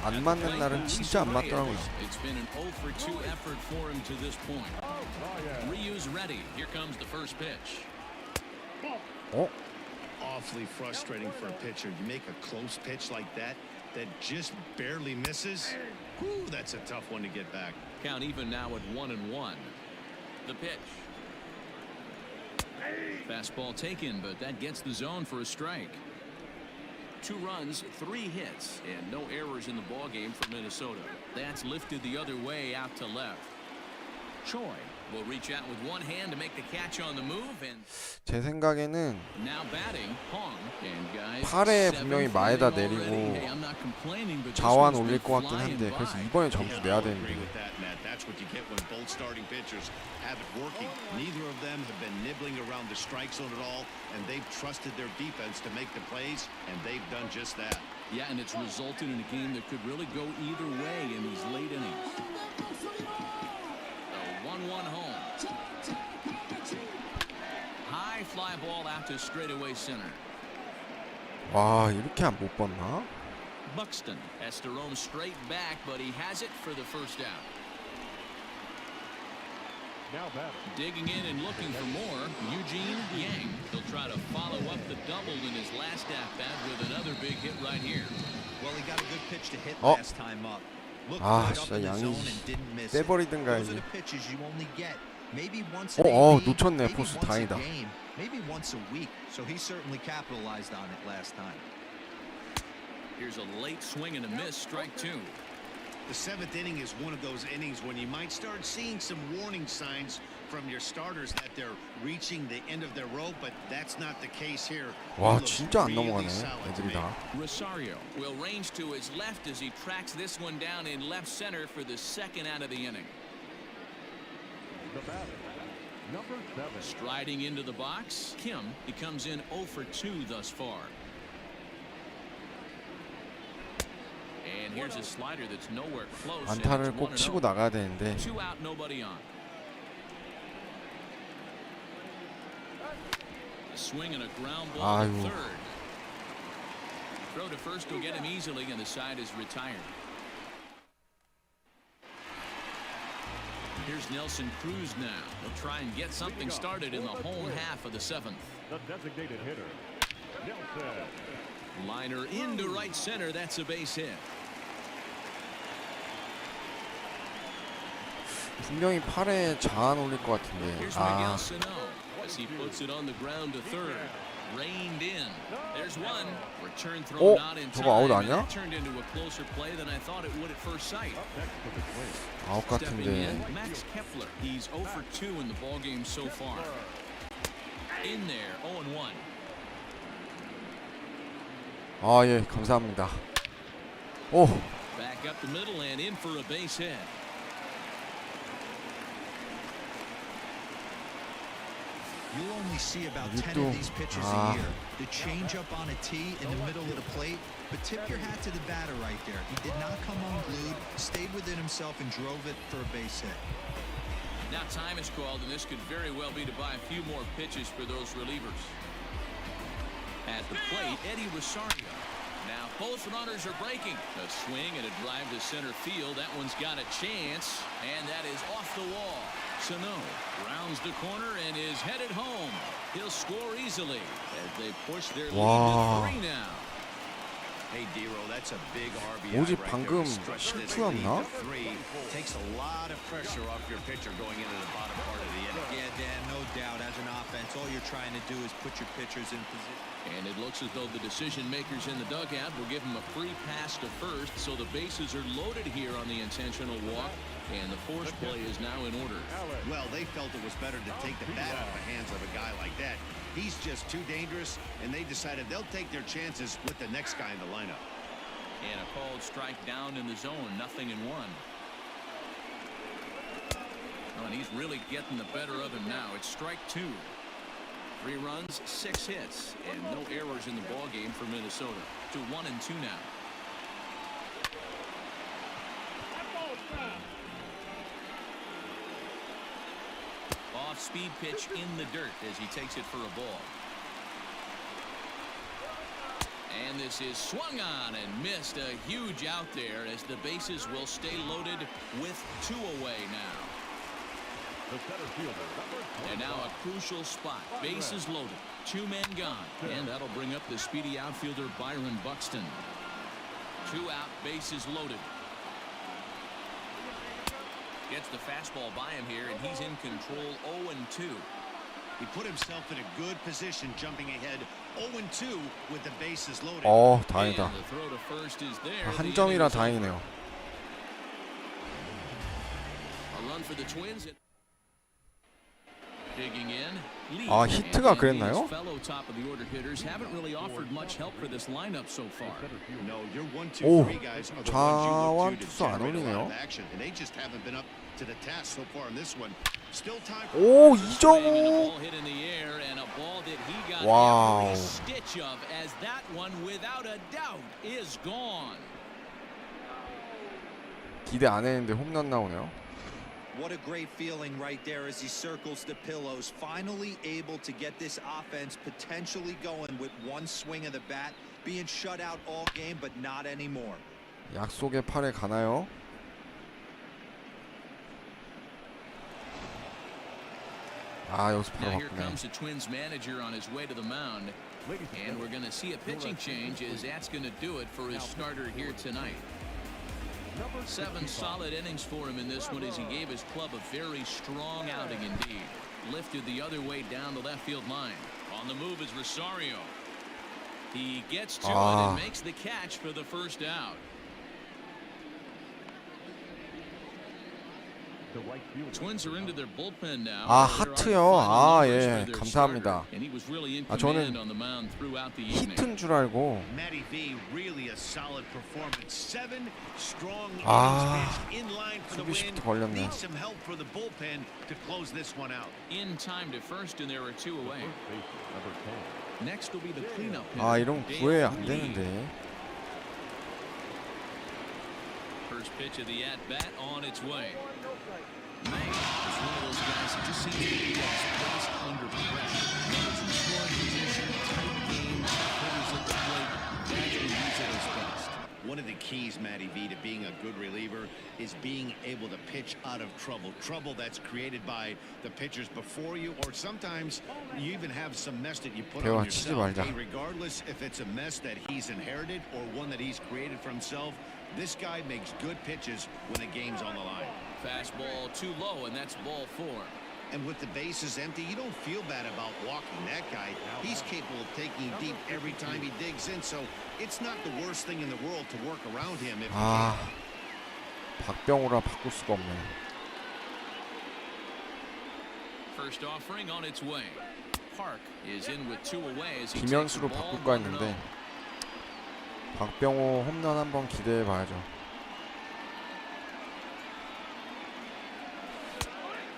안 맞는 날은 진짜 안 맞더라고요.
It's been an 0 for 2 effort for him to this point. Ryu's ready. Here comes the first pitch.
어?
Awfully frustrating for a pitcher. You make a close pitch like that just barely misses. Whew, that's a tough one to get back.
Count even now at 1-1. The pitch. Fastball taken, but that gets the zone for a strike. 2 runs, 3 hits, and no errors in the ballgame for Minnesota. That's lifted the other way out to left. Choi will reach out with one hand to make the catch on the move, and
제 생각에는
now batting, Hong. And guys,
팔에 분명히 마에다 내리고
hey, I'm not complaining, but
자완 올릴 것 같긴 한데 그래서 이번에 점수 내야
Agree
되는데
with that, Matt. That's what you get when both starting pitchers have it working. Neither of them have been nibbling around the strike zone at all, and they've trusted their defense to make the plays, and they've done just that.
Yeah, and it's resulted in a game that could really go either way in these late innings. The 1-1 home. High fly ball out to straightaway center.
와, 이렇게 못 봤나?
Buxton has to roam straight back, but he has it for the first out.
Now batting.
Digging in and looking for more, Eugene Yang. He'll try to follow up the double in his last at-bat with another big hit right here.
Well, he got a good pitch to hit
Oh.
last time up. Looked
아,
right up
진짜
in the
양이
zone and didn't miss it.
빼버리든가
Those are
이제.
the pitches you only get. Maybe once a
놓쳤네,
maybe
포수.
once a
다행이다.
game, maybe once a week. So he certainly capitalized on it last time.
Here's a late swing and a miss, strike 2.
The 7th inning is one of those innings when you might start seeing some warning signs from your starters that they're reaching the end of their rope, but that's not the case here.
와,
He looks
진짜 안
really
넘어가네,
solid to
애들이
me.
다.
Rosario will range to his left as he tracks this one down in left center for the 2nd out of the inning.
The batter, number 7.
Striding into the box, Kim. He comes in 0 for 2 thus far. And here's a slider that's nowhere close.
안타를
and it's
꼭
1-0.
치고 나가야 되는데
2 out, nobody on. A swing and a ground ball to
아유.
third. Throw to first will get him easily, and the side is retired. Here's Nelson Cruz now. He'll try and get something started in the home half of the 7th.
The designated hitter, Nelson.
Liner into right center. That's a base hit.
분명히 팔에 자안 올릴 것 같은데
Here's
아,
Miguel Sano as he puts it on the ground to third. reined in. There's one. Return throw not in
저거 아웃
time.
아니야?
That turned into a closer play than I thought it would at first sight.
아웃
Stepping in,
같은데.
Max Kepler. He's 0 for 2 in the ball game so far. In there, 0-1.
아, 예, 감사합니다. 오,
Back up the middle and in for a base hit.
You'll only see about 10
또,
of these pitches a year. The change up on a tee in the middle of the plate. But tip your hat to the batter right there. He did not come unglued, stayed within himself, and drove it for a base hit.
Now time is called, and this could very well be to buy a few more pitches for those relievers. At the plate, Eddie Rosario. Now both runners are breaking. A swing and a drive to center field. That one's got a chance, and that is off the wall. Sano rounds the corner and is headed home. He'll score easily as they push their lead
와.
to 3 now.
Hey, D-Row, that's a big RBI
뭐지,
right
방금
there. Stretch this
실투였나?
lead to 3. Takes a lot of pressure off your pitcher going into the bottom part of the inning.
Yeah, Dan, no doubt. As an offense, all you're trying to do is put your pitchers in position.
And it looks as though the decision makers in the dugout will give him a free pass to first, so the bases are loaded here on the intentional walk, and the force play is now in order.
Well, they felt it was better to take the bat out of the hands of a guy like that. He's just too dangerous, and they decided they'll take their chances with the next guy in the lineup.
And a called strike down in the zone, 0-1. Oh, and he's really getting the better of him now. It's strike 2. 3 runs, 6 hits, and no errors in the ball game for Minnesota. To 1-2 now. Off-speed pitch in the dirt as he takes it for a ball. And this is swung on and missed. A huge out there as the bases will stay loaded with 2 away now. And now a crucial spot. Bases loaded. 2 men gone. And that'll bring up the speedy outfielder Byron Buxton. 2 out, bases loaded. Gets the fastball by him here, and he's in control 0-2.
He put himself in a good position, jumping ahead 0-2 with the bases loaded.
다행이다.
And the throw to first is there.
한 점이라 다행이네요.
A run for the Twins. Digging in.
아, 히트가 그랬나요?
Fellow top of the order hitters haven't really offered much help for this lineup so far.
No, your 1, 2,
오,
3 guys are the
좌완
ones you look to
투수 안
generate a lot
올리네요.
of action, and they just haven't been up to the task so far in this one. Still time.
오,
And a
이정우.
ball hit in the air, and a ball that he got
와우.
every stitch of, as that one, without a doubt, is gone.
기대 안 했는데 홈런 나오네요.
What a great feeling right there as he circles the pillows, finally able to get this offense potentially going with one swing of the bat, being shut out all game, but not anymore.
약속의 팔에 가나요? 아, 여기서
Now
바로
here
바꾸네.
comes the Twins manager on his way to the mound, and we're going to see a pitching change as that's going to do it for his starter here tonight. 7 solid innings for him in this one as he gave his club a very strong outing indeed. Lifted the other way down the left field line. On the move is Rosario. He gets to it and makes the catch for the first out. Twins are into their bullpen now.
아, 하트요. 아, 예, 감사합니다.
And he was really in
아,
command
저는
on the mound throughout the evening.
히트인 줄 알고.
Matty V, really a solid performance. 7 strong
아,
innings pitched in line for the
수비
win.
시프트 걸렸네.
Need some help for the bullpen to close this one out.
In time to first, and there are 2 away. Next will be the cleanup hitter.
아, 이런
Dale
구애 안
Lee.
되는데.
First pitch of the at-bat on its way. May is one of those guys who just seems to be placed under pressure. Runners in scoring position, tight game, hitters at the plate. That's when he's at his best.
One of the keys, Matty V, to being a good reliever is being able to pitch out of trouble. Trouble that's created by the pitchers before you, or sometimes you even have some mess that you put
대화
on
치지
yourself.
말자.
Hey, regardless if it's a mess that he's inherited or one that he's created for himself, this guy makes good pitches when the game's on the line.
Fastball too low, and that's ball 4.
And with the bases empty, you don't feel bad about walking that guy. He's capable of taking deep every time he digs in, so it's not the worst thing in the world to work around him if you
아,
can.
박병호라 바꿀 수가 없네.
First offering on its way. Park is in with two away as he takes the
김현수로
ball
바꿀까
1-0.
했는데 박병호 홈런 한번 기대해 봐야죠.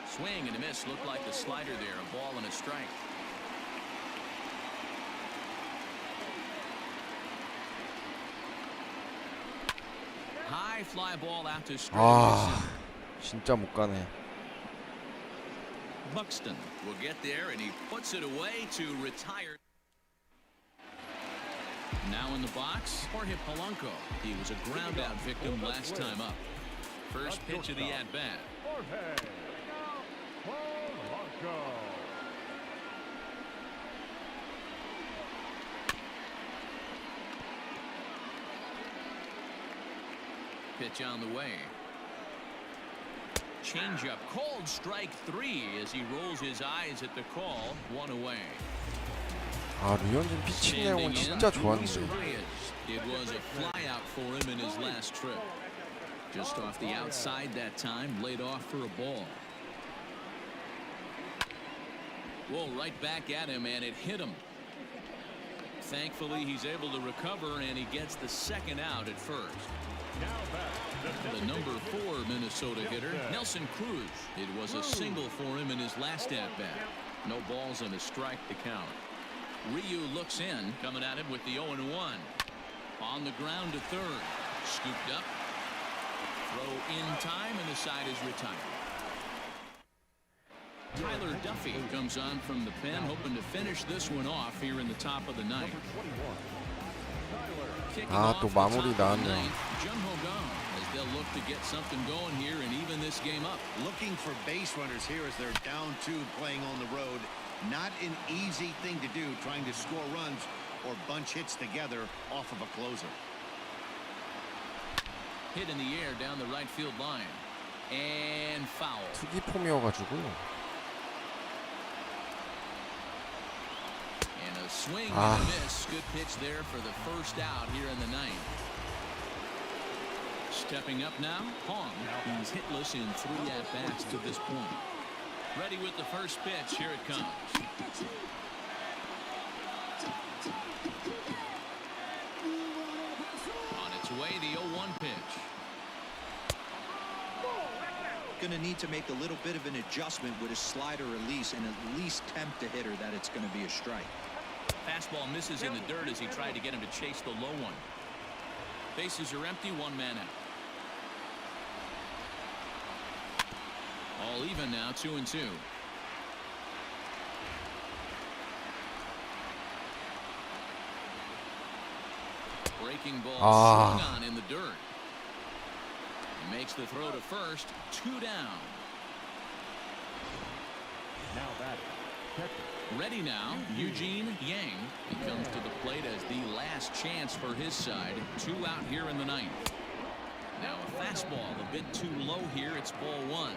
Swing and a miss. Looked like the slider there. A ball and a strike. High fly ball out to straight.
아, 진짜 못 가네.
Buxton will get there and he puts it away to retire. Now in the box, Jorge Polanco. He was a ground out victim last time up. First pitch of the at bat.
Jorge Polanco.
Pitch on the way. Changeup, called strike 3 as he rolls his eyes at the call. One away.
아, 류현진 피칭 내용은 진짜 좋았는데.
It was a flyout for him in his last trip. Just off the outside that time, laid off for a ball. Whoa, right back at him, and it hit him. Thankfully, he's able to recover, and he gets the second out at first. The number 4 Minnesota hitter, Nelson Cruz. It was a single for him in his last at-bat. No balls and a strike to count. Ryu looks in, coming at him with the 0-1. On the ground to third. Scooped up. Throw in time, and the side is retired. Tyler Duffy comes on from the pen, hoping to finish this one off here in the top of the ninth.
아, 또 마무리 나왔네요.
As they'll look to get something going here and even this game up.
Looking for base runners here as they're down 2 playing on the road. Not an easy thing to do, trying to score runs or bunch hits together off of a closer.
Hit in the air down the right field line. And foul.
투기 폼이어가지고.
And a swing and a miss. Good pitch there for the first out here in the ninth. Stepping up now, Hong. He's hitless in 3 at-bats to this point. Ready with the first pitch. Here it comes. On its way, the 0-1 pitch.
Going to need to make a little bit of an adjustment with his slider release and at least tempt a hitter that it's going to be a strike.
Fastball misses in the dirt as he tried to get him to chase the low one. Bases are empty, 1 man out. All even now, 2-2. Breaking ball swung on in the dirt. He makes the throw to first, 2 down.
Now batting.
Ready now, Eugene Yang. He comes to the plate as the last chance for his side. 2 out here in the ninth. Now a fastball a bit too low here. It's ball 1.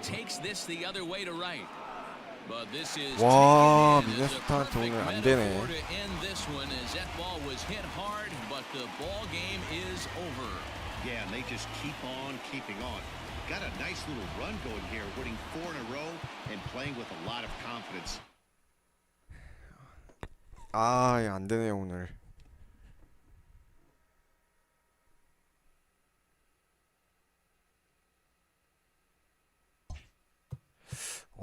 Takes this the other way to right. But this is
와, 미네소타한테 오늘 안 되네.
to end this one as that ball was hit hard, but the ball game is over.
Yeah, and they just keep on keeping on. Got a nice little run going here, winning 4 in a row and playing with a lot of confidence.
아, 안 되네요 오늘.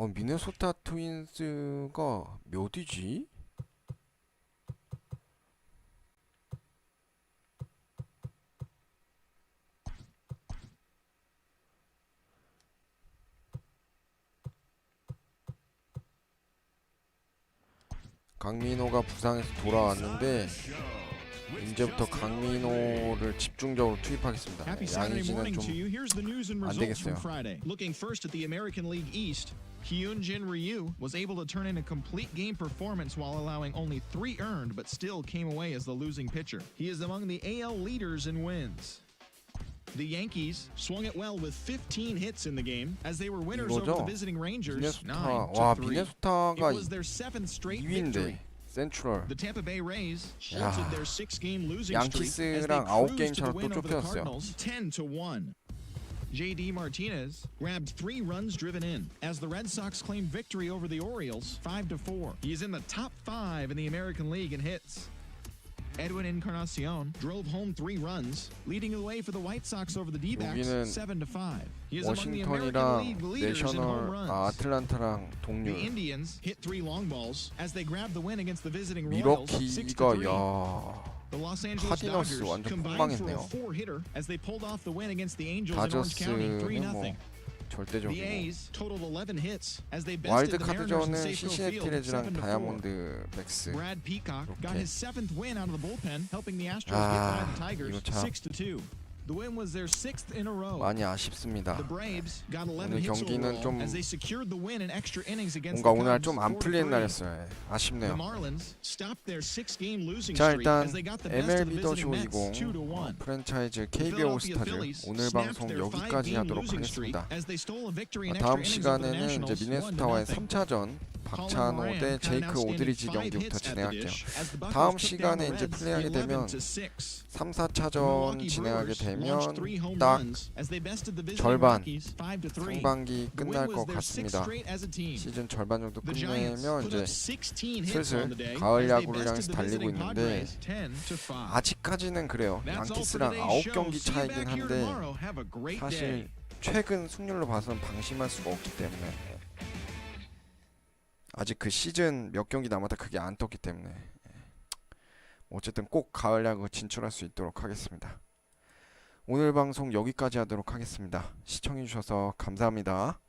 미네소타 트윈스가 몇 위지? 강민호가 부상에서 돌아왔는데 이제부터 강민호를 집중적으로 투입하겠습니다. 양의지는 좀 안 되겠어요.
Looking first at the American League East, Hyunjin Ryu was able to turn in a complete game performance while allowing only 3 earned, but still came away as the losing pitcher. He is among the AL leaders in wins. The Yankees swung it well with 15 hits in the game as they were winners over the
이거죠?
visiting Rangers.
미네소타
9 to
와
3. It
미네소타가
was their 7th straight victory.
2위인데 센트럴
The Tampa Bay Rays
야,
halted their 6-game losing streak as they
양키스랑
cruised to
9게임
the
차로 또
win over the
좁혀졌어요.
Cardinals 10-1. J.D. Martinez grabbed 3 runs driven in as the Red Sox claimed victory over the Orioles 5-4. He is in the top 5 in the American League in hits. Edwin Encarnacion drove home 3 runs, leading the way for the White Sox over the D-backs
여기는
7-5. He is among the American
워싱턴이랑
League leaders in home
내셔널
runs.
아틀란타랑
The
동률
Indians hit 3 long balls as they grabbed the win against the visiting Royals
미러키가
6-3.
야
The Los Angeles
카디너스
Dodgers
완전
combined for a
폭망했네요.
4-hitter as they pulled off the win against the Angels in Orange County
다저스는
3-0.
뭐
The
절대적이고
A's totaled 11 hits as they
와일드
bested the Mariners in
카드전은
Safeco Field
시시네티레즈랑
7-4.
다이아몬드 백스.
Brad Peacock got
이렇게.
his 7th win out of the bullpen, helping the Astros get by the Tigers
이거 참
6-2. The win was their 6th in a row.
많이 아쉽습니다.
The Braves got 11
오늘
hits
경기는
overall
좀
as they secured the win in extra innings against
뭔가
the
오늘
Cubs
좀 안 풀리는
4-3.
날이었어요. 예,
The
아쉽네요.
Marlins stopped their 6-game losing
자
streak
일단
as they got the best of the
MLB 더
visiting
쇼
Mets
20
2-1.
프랜차이즈
The Philadelphia
Kbo올스타즈
Phillies
오늘
snapped
방송
their
여기까지
5-game
하도록
losing streak
하겠습니다.
as they stole a victory in extra
다음
innings over the
시간에는 이제
Nationals
미네소타와의
1-0.
3차전 박찬호 대 제이크 오드리지 경기부터 진행할게요. 다음 시간에 이제 플레이하게 되면 3, 4차전 진행하게 되면 딱 절반 상반기 끝날 것 같습니다. 시즌 절반 정도 끝내면 이제 슬슬 가을 야구를 향해서 달리고 있는데 아직까지는 그래요. 양키스랑 9경기 차이긴 한데 사실 최근 승률로 봐서는 방심할 수가 없기 때문에 아직 그 시즌 몇 경기 남았다 그게 안 떴기 때문에 어쨌든 꼭 가을 야구 진출할 수 있도록 하겠습니다. 오늘 방송 여기까지 하도록 하겠습니다. 시청해주셔서 감사합니다.